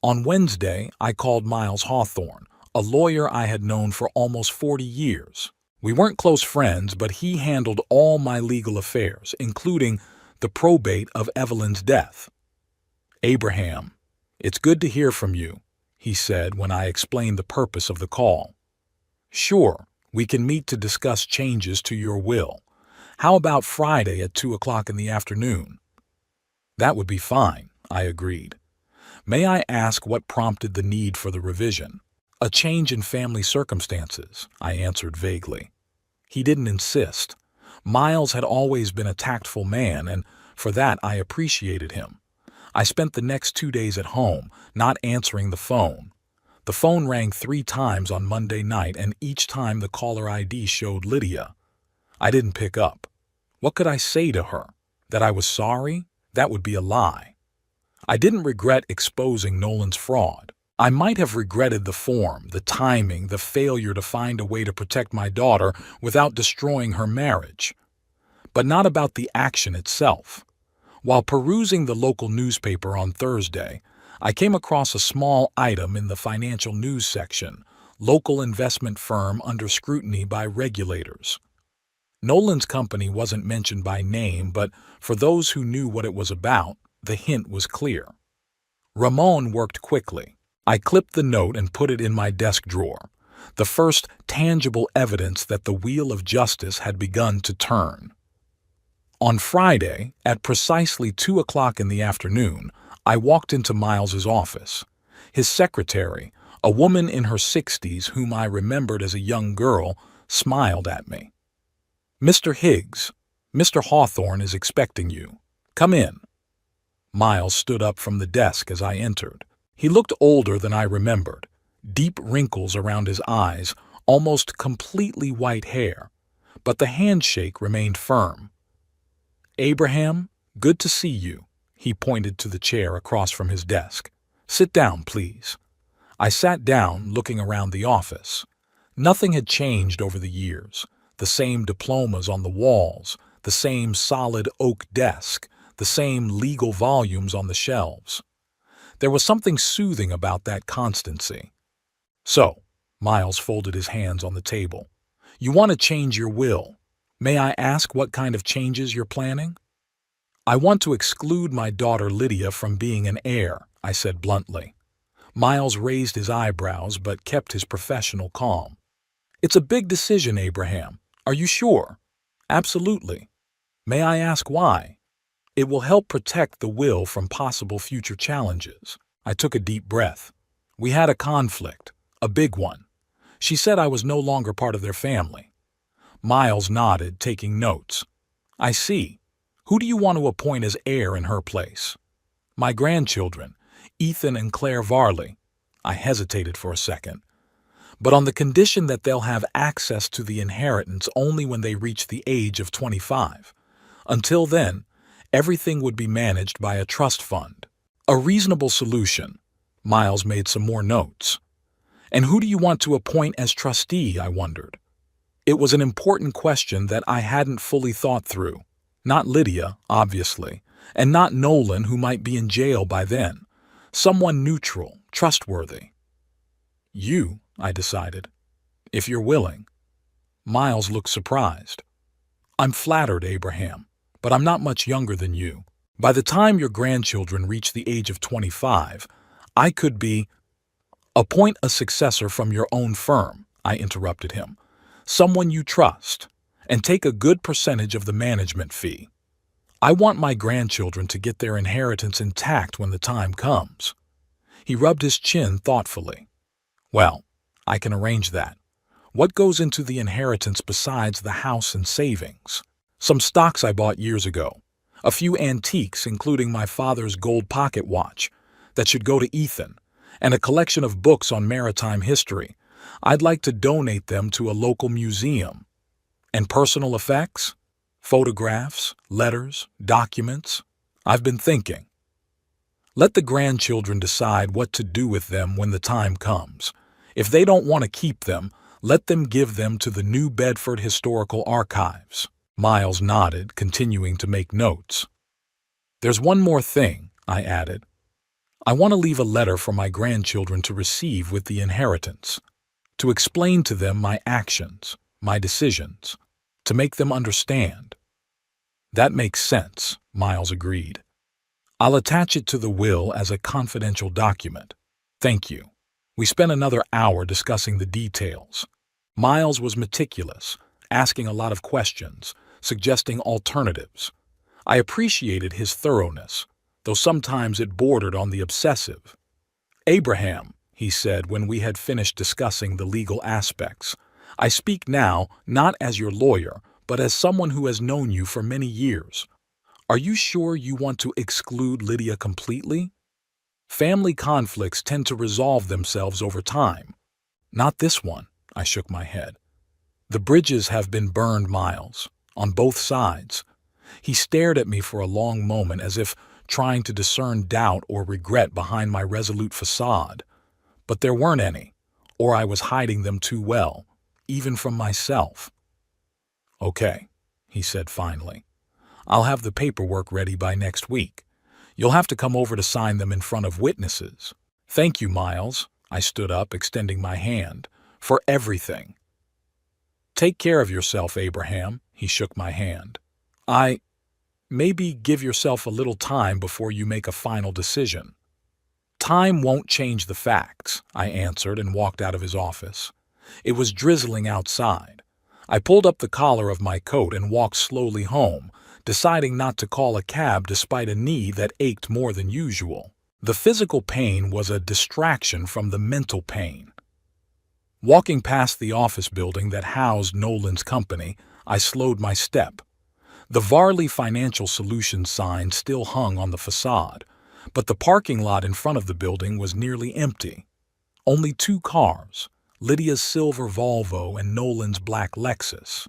On Wednesday, I called Miles Hawthorne, a lawyer I had known for almost 40 years. We weren't close friends, but he handled all my legal affairs, including the probate of Evelyn's death. "Abraham, it's good to hear from you," he said when I explained the purpose of the call. Sure, we can meet to discuss changes to your will. How about Friday at 2 o'clock in the afternoon? That would be fine, I agreed. May I ask what prompted the need for the revision? A change in family circumstances, I answered vaguely. He didn't insist. Miles had always been a tactful man, and for that I appreciated him. I spent the next 2 days at home, not answering the phone. The phone rang 3 times on Monday night, and each time the caller ID showed Lydia. I didn't pick up. What could I say to her? That I was sorry? That would be a lie. I didn't regret exposing Nolan's fraud. I might have regretted the form, the timing, the failure to find a way to protect my daughter without destroying her marriage. But not about the action itself. While perusing the local newspaper on Thursday, I came across a small item in the financial news section, local investment firm under scrutiny by regulators. Nolan's company wasn't mentioned by name, but for those who knew what it was about, the hint was clear. Ramon worked quickly. I clipped the note and put it in my desk drawer, the first tangible evidence that the wheel of justice had begun to turn. On Friday, at precisely 2 o'clock in the afternoon, I walked into Miles's office. His secretary, a woman in her 60s whom I remembered as a young girl, smiled at me. "Mr. Higgs, Mr. Hawthorne is expecting you. Come in." Miles stood up from the desk as I entered. He looked older than I remembered, deep wrinkles around his eyes, almost completely white hair, but the handshake remained firm. "Abraham, good to see you." He pointed to the chair across from his desk. "Sit down, please." I sat down, looking around the office. Nothing had changed over the years. The same diplomas on the walls, the same solid oak desk, the same legal volumes on the shelves. There was something soothing about that constancy. "So," Miles folded his hands on the table, "you want to change your will. May I ask what kind of changes you're planning?" "I want to exclude my daughter Lydia from being an heir," I said bluntly. Miles raised his eyebrows but kept his professional calm. "It's a big decision, Abraham. Are you sure?" "Absolutely." "May I ask why?" "It will help protect the will from possible future challenges." I took a deep breath. We had a conflict, a big one. She said I was no longer part of their family. Miles nodded, taking notes. "I see. Who do you want to appoint as heir in her place?" "My grandchildren, Ethan and Claire Varley." I hesitated for a second. "But on the condition that they'll have access to the inheritance only when they reach the age of 25. Until then, everything would be managed by a trust fund." "A reasonable solution." Miles made some more notes. "And who do you want to appoint as trustee?" I wondered. It was an important question that I hadn't fully thought through. Not Lydia, obviously, and not Nolan, who might be in jail by then. Someone neutral, trustworthy. "You," I decided, "if you're willing." Miles looked surprised. "I'm flattered, Abraham, but I'm not much younger than you. By the time your grandchildren reach the age of 25, I could be—" "Appoint a successor from your own firm," I interrupted him. "Someone you trust, and take a good percentage of the management fee. I want my grandchildren to get their inheritance intact when the time comes." He rubbed his chin thoughtfully. "Well, I can arrange that. What goes into the inheritance besides the house and savings?" "Some stocks I bought years ago. A few antiques, including my father's gold pocket watch, that should go to Ethan, and a collection of books on maritime history. I'd like to donate them to a local museum." "And personal effects? Photographs, letters, documents?" "I've been thinking." "Let the grandchildren decide what to do with them when the time comes. If they don't want to keep them, let them give them to the New Bedford Historical Archives." Miles nodded, continuing to make notes. "There's one more thing," I added. "I want to leave a letter for my grandchildren to receive with the inheritance, to explain to them my actions, my decisions, to make them understand." "That makes sense," Miles agreed. "I'll attach it to the will as a confidential document. Thank you." We spent another hour discussing the details. Miles was meticulous, asking a lot of questions, suggesting alternatives. I appreciated his thoroughness, though sometimes it bordered on the obsessive. "Abraham," he said when we had finished discussing the legal aspects, "I speak now not as your lawyer, but as someone who has known you for many years. Are you sure you want to exclude Lydia completely? Family conflicts tend to resolve themselves over time." "Not this one," I shook my head. "The bridges have been burned, Miles, on both sides." He stared at me for a long moment as if trying to discern doubt or regret behind my resolute facade. But there weren't any, or I was hiding them too well, even from myself. "Okay," he said finally. "I'll have the paperwork ready by next week. You'll have to come over to sign them in front of witnesses." "Thank you, Miles." I stood up, extending my hand. "For everything." "Take care of yourself, Abraham." He shook my hand. Maybe give yourself a little time before you make a final decision." "Time won't change the facts," I answered and walked out of his office. It was drizzling outside. I pulled up the collar of my coat and walked slowly home, deciding not to call a cab despite a knee that ached more than usual. The physical pain was a distraction from the mental pain. Walking past the office building that housed Nolan's company, I slowed my step. The Varley Financial Solutions sign still hung on the facade, but the parking lot in front of the building was nearly empty. Only two cars, Lydia's silver Volvo and Nolan's black Lexus.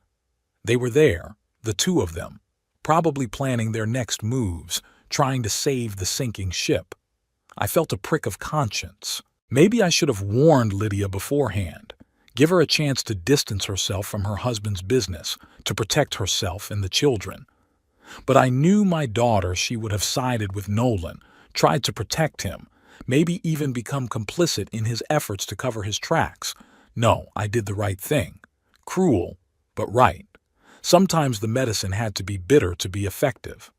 They were there, the two of them, probably planning their next moves, trying to save the sinking ship. I felt a prick of conscience. Maybe I should have warned Lydia beforehand. Give her a chance to distance herself from her husband's business, to protect herself and the children. But I knew my daughter she would have sided with Nolan, tried to protect him, maybe even become complicit in his efforts to cover his tracks. No, I did the right thing. Cruel, but right. Sometimes the medicine had to be bitter to be effective.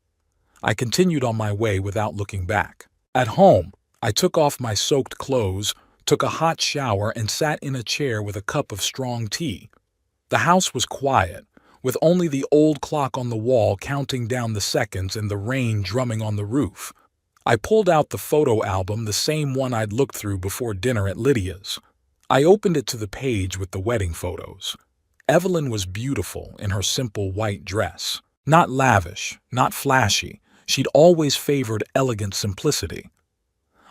I continued on my way without looking back. At home, I took off my soaked clothes, took a hot shower, and sat in a chair with a cup of strong tea. The house was quiet, with only the old clock on the wall counting down the seconds and the rain drumming on the roof. I pulled out the photo album, the same one I'd looked through before dinner at Lydia's. I opened it to the page with the wedding photos. Evelyn was beautiful in her simple white dress. Not lavish, not flashy. She'd always favored elegant simplicity.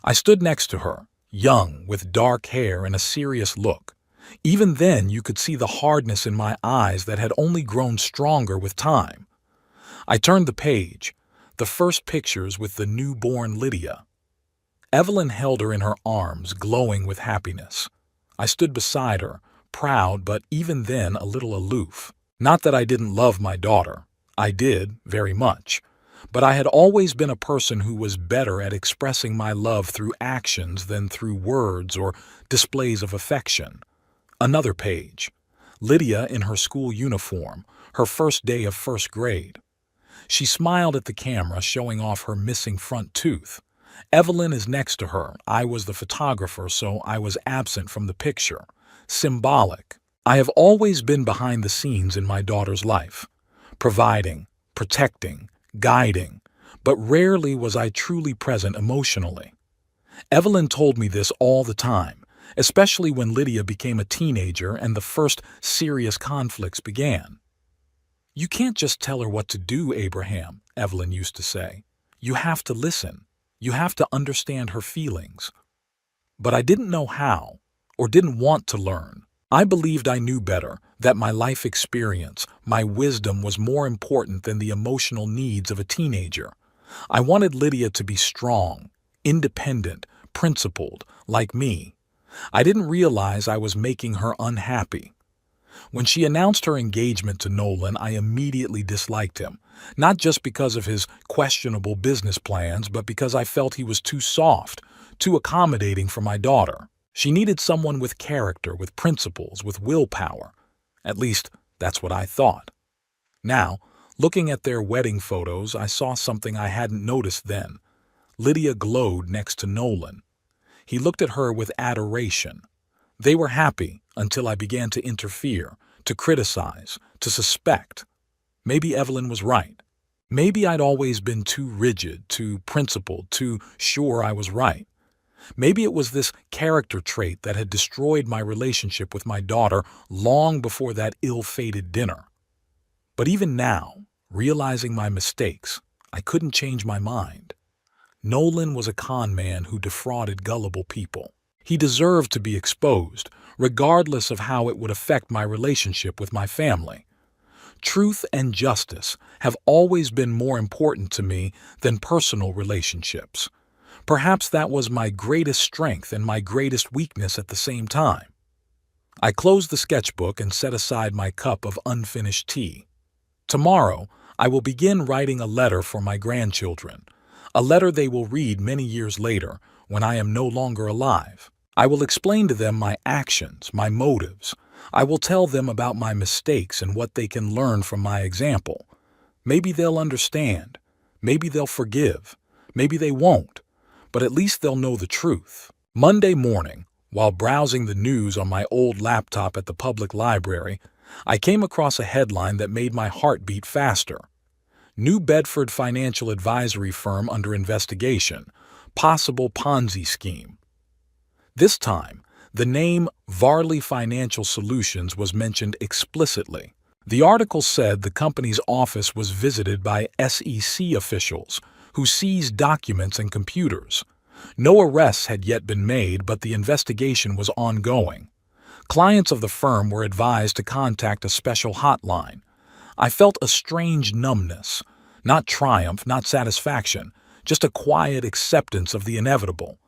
I stood next to her, young, with dark hair and a serious look. Even then, you could see the hardness in my eyes that had only grown stronger with time. I turned the page, the first pictures with the newborn Lydia. Evelyn held her in her arms, glowing with happiness. I stood beside her, proud but even then a little aloof. Not that I didn't love my daughter. I did, very much. But I had always been a person who was better at expressing my love through actions than through words or displays of affection. Another page. Lydia in her school uniform, her first day of first grade. She smiled at the camera, showing off her missing front tooth. Evelyn is next to her. I was the photographer, so I was absent from the picture. Symbolic. I have always been behind the scenes in my daughter's life, providing, protecting, guiding, but rarely was I truly present emotionally. Evelyn told me this all the time, especially when Lydia became a teenager and the first serious conflicts began. "You can't just tell her what to do, Abraham," Evelyn used to say. "You have to listen. You have to understand her feelings." But I didn't know how, or didn't want to learn. I believed I knew better, that my life experience, my wisdom was more important than the emotional needs of a teenager. I wanted Lydia to be strong, independent, principled, like me. I didn't realize I was making her unhappy. When she announced her engagement to Nolan, I immediately disliked him, not just because of his questionable business plans, but because I felt he was too soft, too accommodating for my daughter. She needed someone with character, with principles, with willpower. At least, that's what I thought. Now, looking at their wedding photos, I saw something I hadn't noticed then. Lydia glowed next to Nolan. He looked at her with adoration. They were happy until I began to interfere, to criticize, to suspect. Maybe Evelyn was right. Maybe I'd always been too rigid, too principled, too sure I was right. Maybe it was this character trait that had destroyed my relationship with my daughter long before that ill-fated dinner. But even now, realizing my mistakes, I couldn't change my mind. Nolan was a con man who defrauded gullible people. He deserved to be exposed, regardless of how it would affect my relationship with my family. Truth and justice have always been more important to me than personal relationships. Perhaps that was my greatest strength and my greatest weakness at the same time. I closed the sketchbook and set aside my cup of unfinished tea. Tomorrow, I will begin writing a letter for my grandchildren, a letter they will read many years later when I am no longer alive. I will explain to them my actions, my motives. I will tell them about my mistakes and what they can learn from my example. Maybe they'll understand. Maybe they'll forgive. Maybe they won't. But at least they'll know the truth. Monday morning, while browsing the news on my old laptop at the public library, I came across a headline that made my heart beat faster. New Bedford financial advisory firm under investigation. Possible Ponzi scheme. This time, the name Varley Financial Solutions was mentioned explicitly. The article said the company's office was visited by SEC officials who seized documents and computers. No arrests had yet been made, but the investigation was ongoing. Clients of the firm were advised to contact a special hotline. I felt a strange numbness, not triumph, not satisfaction, just a quiet acceptance of the inevitable.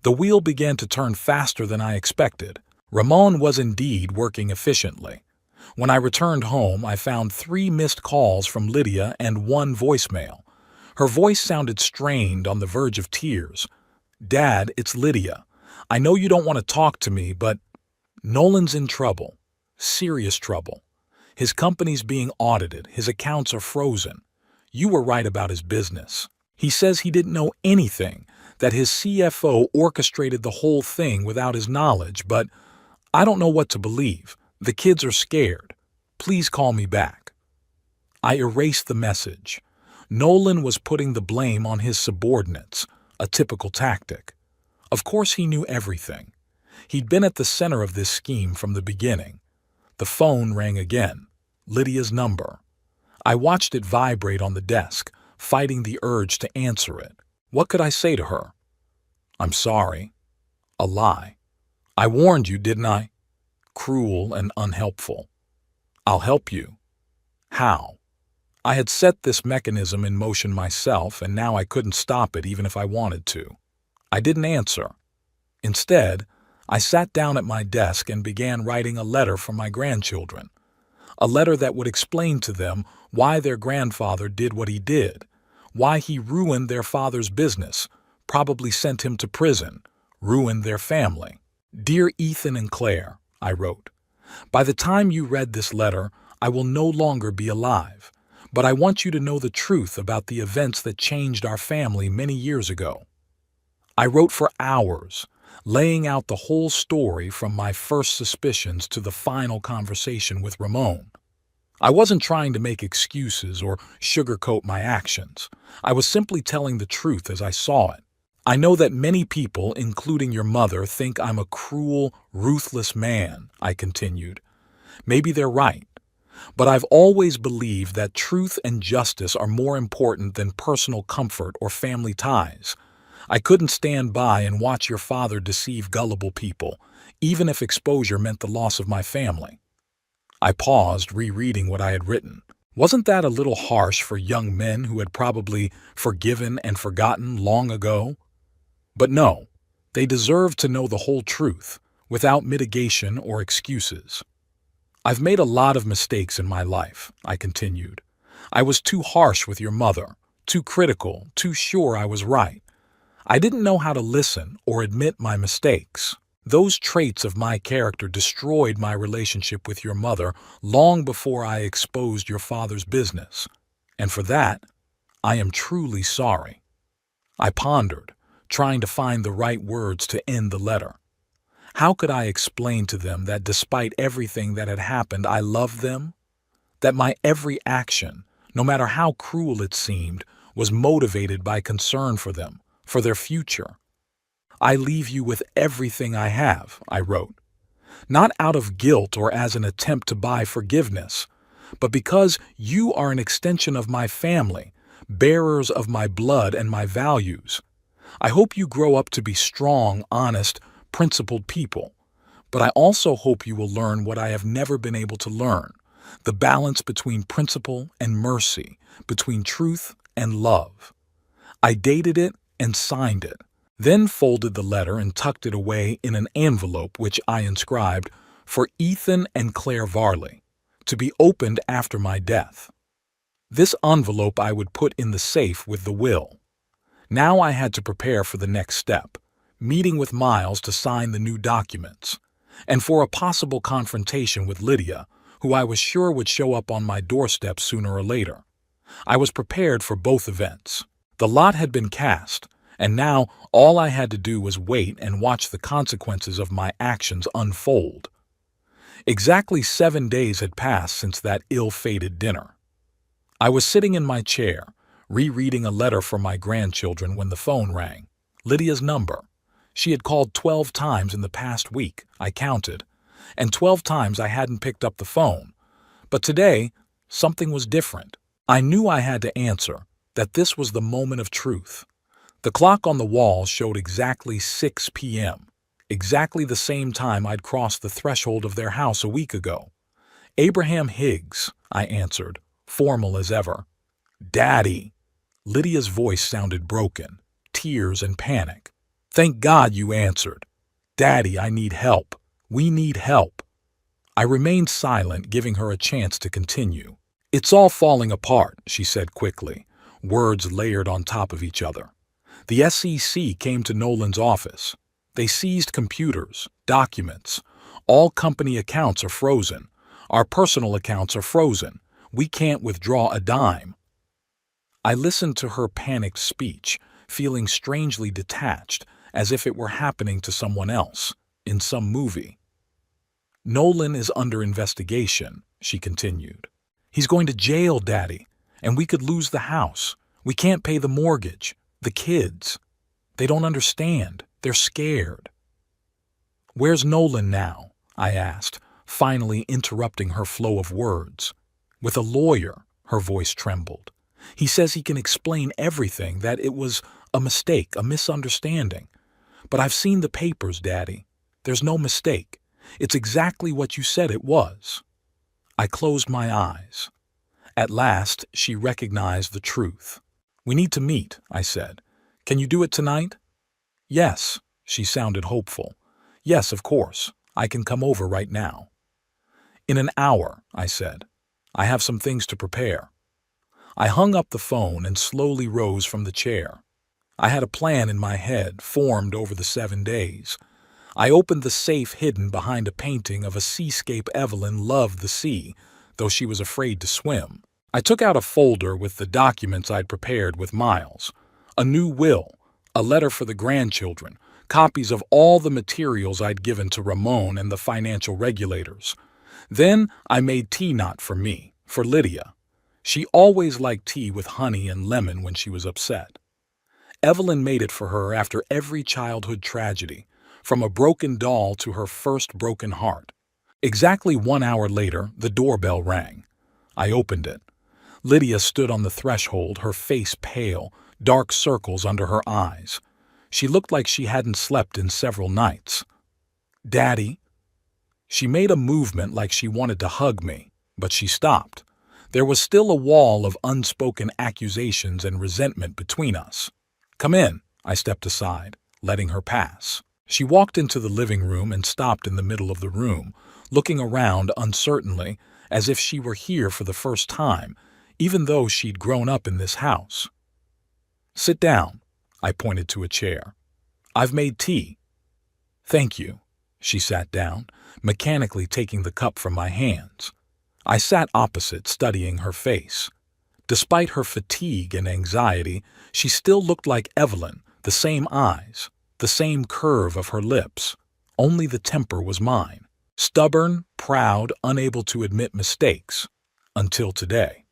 The wheel began to turn faster than I expected. Ramon was indeed working efficiently. When I returned home, I found 3 missed calls from Lydia and 1 voicemail. Her voice sounded strained, on the verge of tears. "Dad, it's Lydia. I know you don't want to talk to me, but Nolan's in trouble. Serious trouble. His company's being audited. His accounts are frozen. You were right about his business. He says he didn't know anything, that his CFO orchestrated the whole thing without his knowledge, but I don't know what to believe. The kids are scared. Please call me back." I erased the message. Nolan was putting the blame on his subordinates, a typical tactic. Of course he knew everything. He'd been at the center of this scheme from the beginning. The phone rang again. Lydia's number. I watched it vibrate on the desk, fighting the urge to answer it. What could I say to her? "I'm sorry." A lie. "I warned you, didn't I?" Cruel and unhelpful. "I'll help you." How? I had set this mechanism in motion myself, and now I couldn't stop it even if I wanted to. I didn't answer. Instead, I sat down at my desk and began writing a letter for my grandchildren. A letter that would explain to them why their grandfather did what he did, why he ruined their father's business, probably sent him to prison, ruined their family. "Dear Ethan and Claire," I wrote, "by the time you read this letter, I will no longer be alive, but I want you to know the truth about the events that changed our family many years ago." I wrote for hours, laying out the whole story from my first suspicions to the final conversation with Ramon. I wasn't trying to make excuses or sugarcoat my actions. I was simply telling the truth as I saw it. "I know that many people, including your mother, think I'm a cruel, ruthless man," I continued. "Maybe they're right. But I've always believed that truth and justice are more important than personal comfort or family ties. I couldn't stand by and watch your father deceive gullible people, even if exposure meant the loss of my family." I paused, rereading what I had written. Wasn't that a little harsh for young men who had probably forgiven and forgotten long ago? But no, they deserved to know the whole truth, without mitigation or excuses. "I've made a lot of mistakes in my life," I continued. "I was too harsh with your mother, too critical, too sure I was right. I didn't know how to listen or admit my mistakes. Those traits of my character destroyed my relationship with your mother long before I exposed your father's business. And for that, I am truly sorry." I pondered, trying to find the right words to end the letter. How could I explain to them that despite everything that had happened, I loved them? That my every action, no matter how cruel it seemed, was motivated by concern for them, for their future. I leave you with everything I have, I wrote, not out of guilt or as an attempt to buy forgiveness, but because you are an extension of my family, bearers of my blood and my values. I hope you grow up to be strong, honest, principled people, but I also hope you will learn what I have never been able to learn, the balance between principle and mercy, between truth and love. I dated it and signed it, then folded the letter and tucked it away in an envelope which I inscribed, "For Ethan and Claire Varley, to be opened after my death." This envelope I would put in the safe with the will. Now I had to prepare for the next step, meeting with Miles to sign the new documents, and for a possible confrontation with Lydia, who I was sure would show up on my doorstep sooner or later. I was prepared for both events. The lot had been cast, and now all I had to do was wait and watch the consequences of my actions unfold. Exactly 7 days had passed since that ill-fated dinner. I was sitting in my chair, rereading a letter for my grandchildren when the phone rang. Lydia's number. She had called 12 times in the past week, I counted, and 12 times I hadn't picked up the phone. But today, something was different. I knew I had to answer, that this was the moment of truth. The clock on the wall showed exactly 6 p.m., exactly the same time I'd crossed the threshold of their house a week ago. "Abraham Higgs," I answered, formal as ever. "Daddy." Lydia's voice sounded broken, tears and panic. "Thank God you answered. Daddy, I need help. We need help." I remained silent, giving her a chance to continue. "It's all falling apart," she said quickly, words layered on top of each other. "The SEC came to Nolan's office. They seized computers, documents. All company accounts are frozen. Our personal accounts are frozen. We can't withdraw a dime." I listened to her panicked speech, feeling strangely detached, as if it were happening to someone else, in some movie. "Nolan is under investigation," she continued. "He's going to jail, Daddy, and we could lose the house. We can't pay the mortgage. The kids. They don't understand. They're scared." "Where's Nolan now?" I asked, finally interrupting her flow of words. "With a lawyer," her voice trembled. "He says he can explain everything, that it was a mistake, a misunderstanding. But I've seen the papers, Daddy. There's no mistake. It's exactly what you said it was." I closed my eyes. At last, she recognized the truth. "We need to meet," I said. "Can you do it tonight?" "Yes," she sounded hopeful. "Yes, of course. I can come over right now." "In an hour," I said. "I have some things to prepare." I hung up the phone and slowly rose from the chair. I had a plan in my head, formed over the 7 days. I opened the safe hidden behind a painting of a seascape. Evelyn loved the sea, though she was afraid to swim. I took out a folder with the documents I'd prepared with Miles. A new will, a letter for the grandchildren, copies of all the materials I'd given to Ramon and the financial regulators. Then I made tea, not for me, for Lydia. She always liked tea with honey and lemon when she was upset. Evelyn made it for her after every childhood tragedy, from a broken doll to her first broken heart. Exactly 1 hour later, the doorbell rang. I opened it. Lydia stood on the threshold, her face pale, dark circles under her eyes. She looked like she hadn't slept in several nights. "Daddy?" She made a movement like she wanted to hug me, but she stopped. There was still a wall of unspoken accusations and resentment between us. "Come in," I stepped aside, letting her pass. She walked into the living room and stopped in the middle of the room, looking around uncertainly, as if she were here for the first time, even though she'd grown up in this house. "Sit down," I pointed to a chair. "I've made tea." "Thank you." She sat down, mechanically taking the cup from my hands. I sat opposite, studying her face. Despite her fatigue and anxiety, she still looked like Evelyn, The same eyes, the same curve of her lips. Only the temper was mine. Stubborn, proud, unable to admit mistakes. Until today.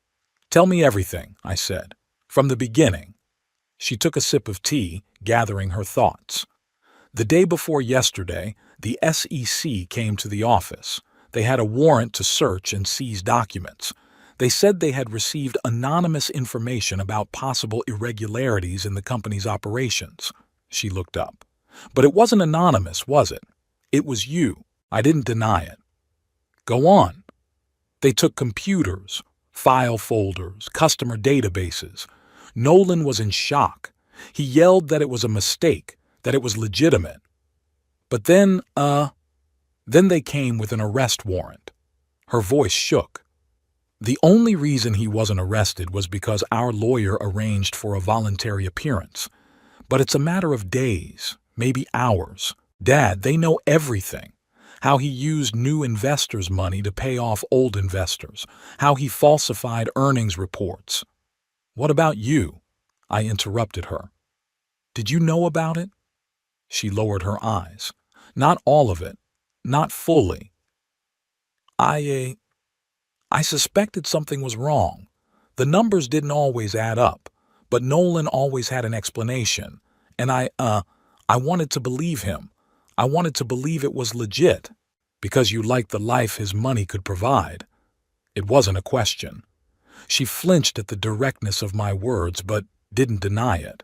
Tell me everything, I said. From the beginning. She took a sip of tea, gathering her thoughts. The day before yesterday, the SEC came to the office. They had a warrant to search and seize documents. They said they had received anonymous information about possible irregularities in the company's operations. She looked up. But it wasn't anonymous, was it? It was you. I didn't deny it. Go on. They took computers, file folders, customer databases. Nolan was in shock. He yelled that it was a mistake, that it was legitimate. But then they came with an arrest warrant. Her voice shook. The only reason he wasn't arrested was because our lawyer arranged for a voluntary appearance. But it's a matter of days, maybe hours. Dad, they know everything. How he used new investors' money to pay off old investors. How he falsified earnings reports. What about you? I interrupted her. Did you know about it? She lowered her eyes. Not all of it. Not fully. I suspected something was wrong. The numbers didn't always add up, but Nolan always had an explanation. And I wanted to believe him. I wanted to believe it was legit, because you liked the life his money could provide. It wasn't a question. She flinched at the directness of my words, but didn't deny it.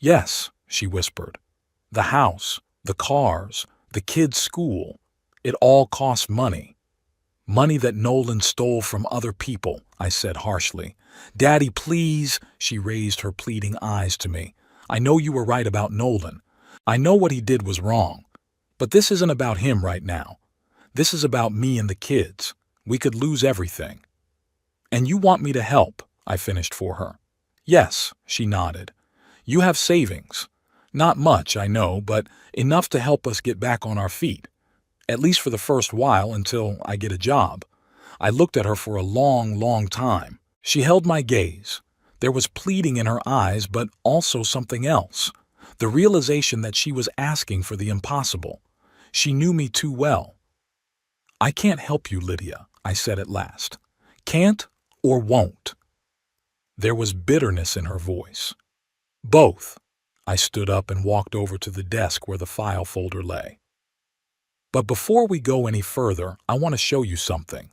Yes, she whispered. The house, the cars, the kids' school, it all cost money. Money that Nolan stole from other people, I said harshly. Daddy, please, she raised her pleading eyes to me. I know you were right about Nolan. I know what he did was wrong. But this isn't about him right now. This is about me and the kids. We could lose everything. And you want me to help, I finished for her. Yes, she nodded. You have savings. Not much, I know, but enough to help us get back on our feet. At least for the first while until I get a job. I looked at her for a long, long time. She held my gaze. There was pleading in her eyes, but also something else. The realization that she was asking for the impossible. She knew me too well. I can't help you, Lydia, I said at last. Can't or won't. There was bitterness in her voice. Both. I stood up and walked over to the desk where the file folder lay. But before we go any further, I want to show you something.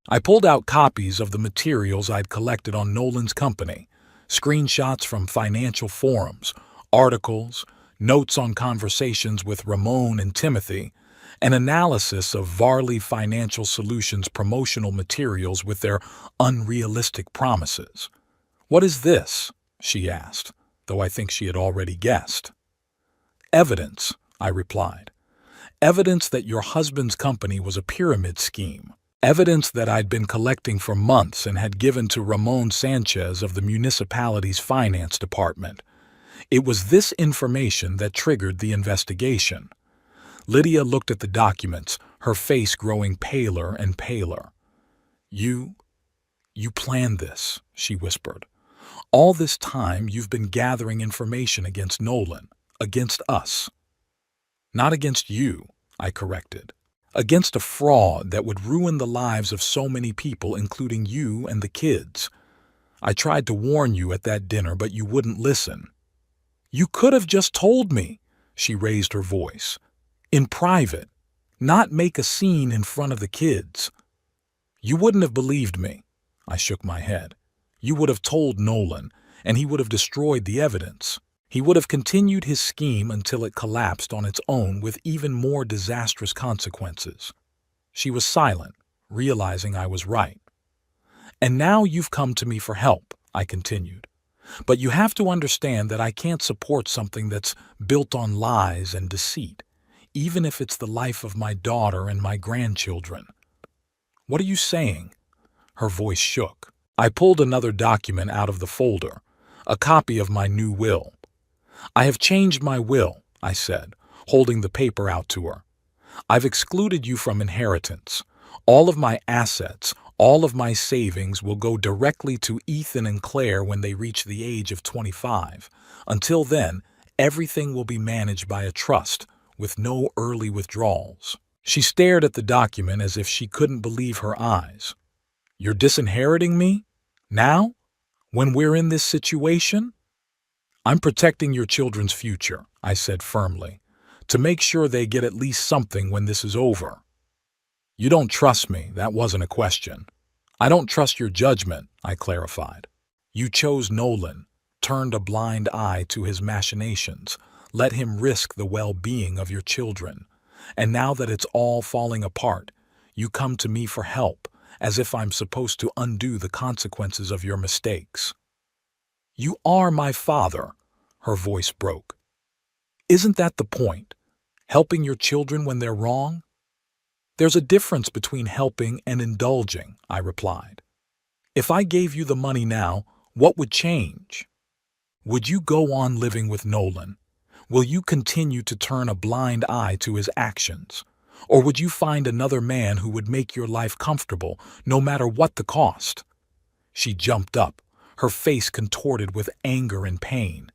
I pulled out copies of the materials I'd collected on Nolan's company, screenshots from financial forums, articles, notes on conversations with Ramon and Timothy, an analysis of Varley Financial Solutions promotional materials with their unrealistic promises. What is this? She asked, though I think she had already guessed. Evidence, I replied. Evidence that your husband's company was a pyramid scheme. Evidence that I'd been collecting for months and had given to Ramon Sanchez of the municipality's finance department. It was this information that triggered the investigation. Lydia looked at the documents, her face growing paler and paler. You planned this, she whispered. All this time you've been gathering information against Nolan, against us. Not against you, I corrected. Against a fraud that would ruin the lives of so many people, including you and the kids. I tried to warn you at that dinner, but you wouldn't listen. You could have just told me, she raised her voice. In private, not make a scene in front of the kids. You wouldn't have believed me, I shook my head. You would have told Nolan, and he would have destroyed the evidence. He would have continued his scheme until it collapsed on its own with even more disastrous consequences. She was silent, realizing I was right. And now you've come to me for help, I continued. But you have to understand that I can't support something that's built on lies and deceit, even if it's the life of my daughter and my grandchildren. What are you saying? Her voice shook. I pulled another document out of the folder, a copy of my new will. I have changed my will, I said, holding the paper out to her. I've excluded you from inheritance. All of my assets, all of my savings will go directly to Ethan and Claire when they reach the age of 25. Until then, Everything will be managed by a trust, with no early withdrawals. She stared at the document as if she couldn't believe her eyes. You're disinheriting me? Now? When we're in this situation? I'm protecting your children's future, I said firmly, to make sure they get at least something when this is over. You don't trust me, that wasn't a question. I don't trust your judgment, I clarified. You chose Nolan, turned a blind eye to his machinations, let him risk the well-being of your children. And now that it's all falling apart, you come to me for help, as if I'm supposed to undo the consequences of your mistakes. You are my father, her voice broke. Isn't that the point? Helping your children when they're wrong? There's a difference between helping and indulging, I replied. If I gave you the money now, what would change? Would you go on living with Nolan? Will you continue to turn a blind eye to his actions? Or would you find another man who would make your life comfortable, no matter what the cost? She jumped up, her face contorted with anger and pain.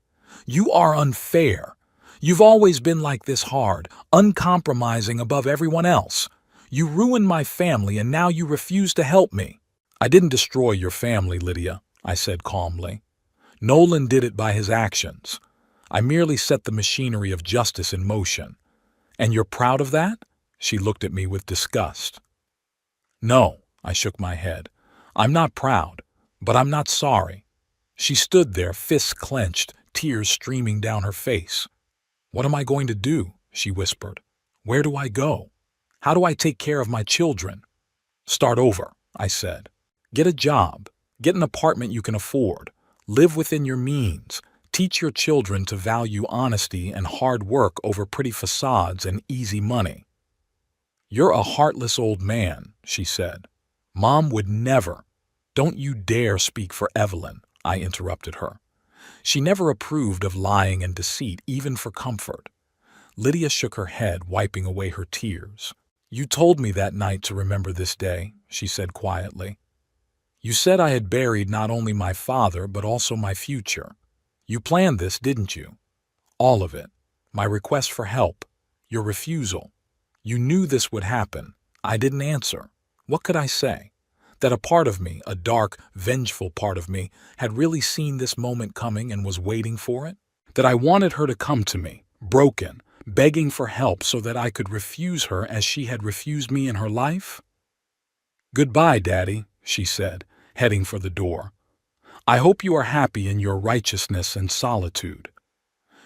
You are unfair. You've always been like this, hard, uncompromising above everyone else. You ruined my family and now you refuse to help me. I didn't destroy your family, Lydia, I said calmly. Nolan did it by his actions. I merely set the machinery of justice in motion. And you're proud of that? She looked at me with disgust. No, I shook my head. I'm not proud, but I'm not sorry. She stood there, fists clenched, tears streaming down her face. What am I going to do? She whispered. Where do I go? How do I take care of my children? Start over, I said. Get a job. Get an apartment you can afford. Live within your means. Teach your children to value honesty and hard work over pretty facades and easy money. You're a heartless old man, she said. Mom would never. Don't you dare speak for Evelyn, I interrupted her. She never approved of lying and deceit, even for comfort. Lydia shook her head, wiping away her tears. You told me that night to remember this day, she said quietly. You said I had buried not only my father, but also my future. You planned this, didn't you? All of it. My request for help. Your refusal. You knew this would happen. I didn't answer. What could I say? That a part of me, a dark, vengeful part of me, had really seen this moment coming and was waiting for it? That I wanted her to come to me, broken, begging for help so that I could refuse her as she had refused me in her life? Goodbye, Daddy, she said, heading for the door. I hope you are happy in your righteousness and solitude.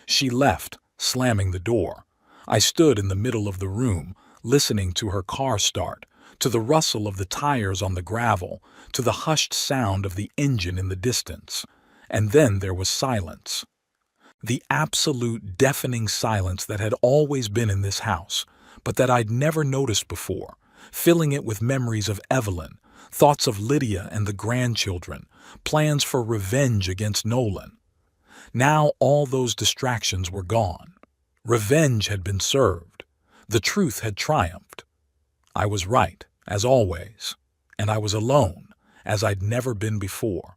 She left, slamming the door. I stood in the middle of the room, listening to her car start, to the rustle of the tires on the gravel, to the hushed sound of the engine in the distance. And then there was silence. The absolute deafening silence that had always been in this house, but that I'd never noticed before, filling it with memories of Evelyn, thoughts of Lydia and the grandchildren, plans for revenge against Nolan. Now all those distractions were gone. Revenge had been served. The truth had triumphed. I was right, as always, and I was alone, as I'd never been before.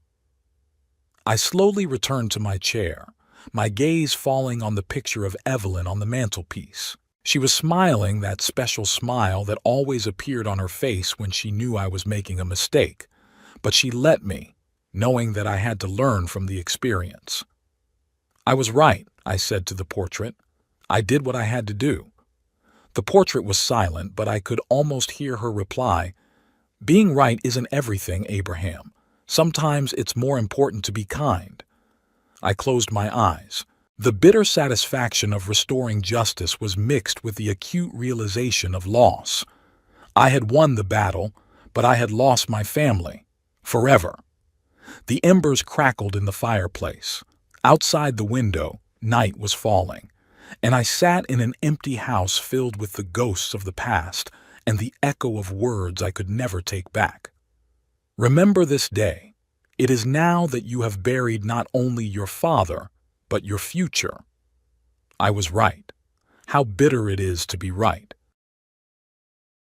I slowly returned to my chair, my gaze falling on the picture of Evelyn on the mantelpiece. She was smiling, that special smile that always appeared on her face when she knew I was making a mistake, but she let me, knowing that I had to learn from the experience. I was right, I said to the portrait. I did what I had to do. The portrait was silent, but I could almost hear her reply, Being right isn't everything, Abraham. Sometimes it's more important to be kind. I closed my eyes. The bitter satisfaction of restoring justice was mixed with the acute realization of loss. I had won the battle, but I had lost my family. Forever. The embers crackled in the fireplace. Outside the window, night was falling, and I sat in an empty house filled with the ghosts of the past and the echo of words I could never take back. Remember this day. It is now that you have buried not only your father, but your future. I was right. How bitter it is to be right.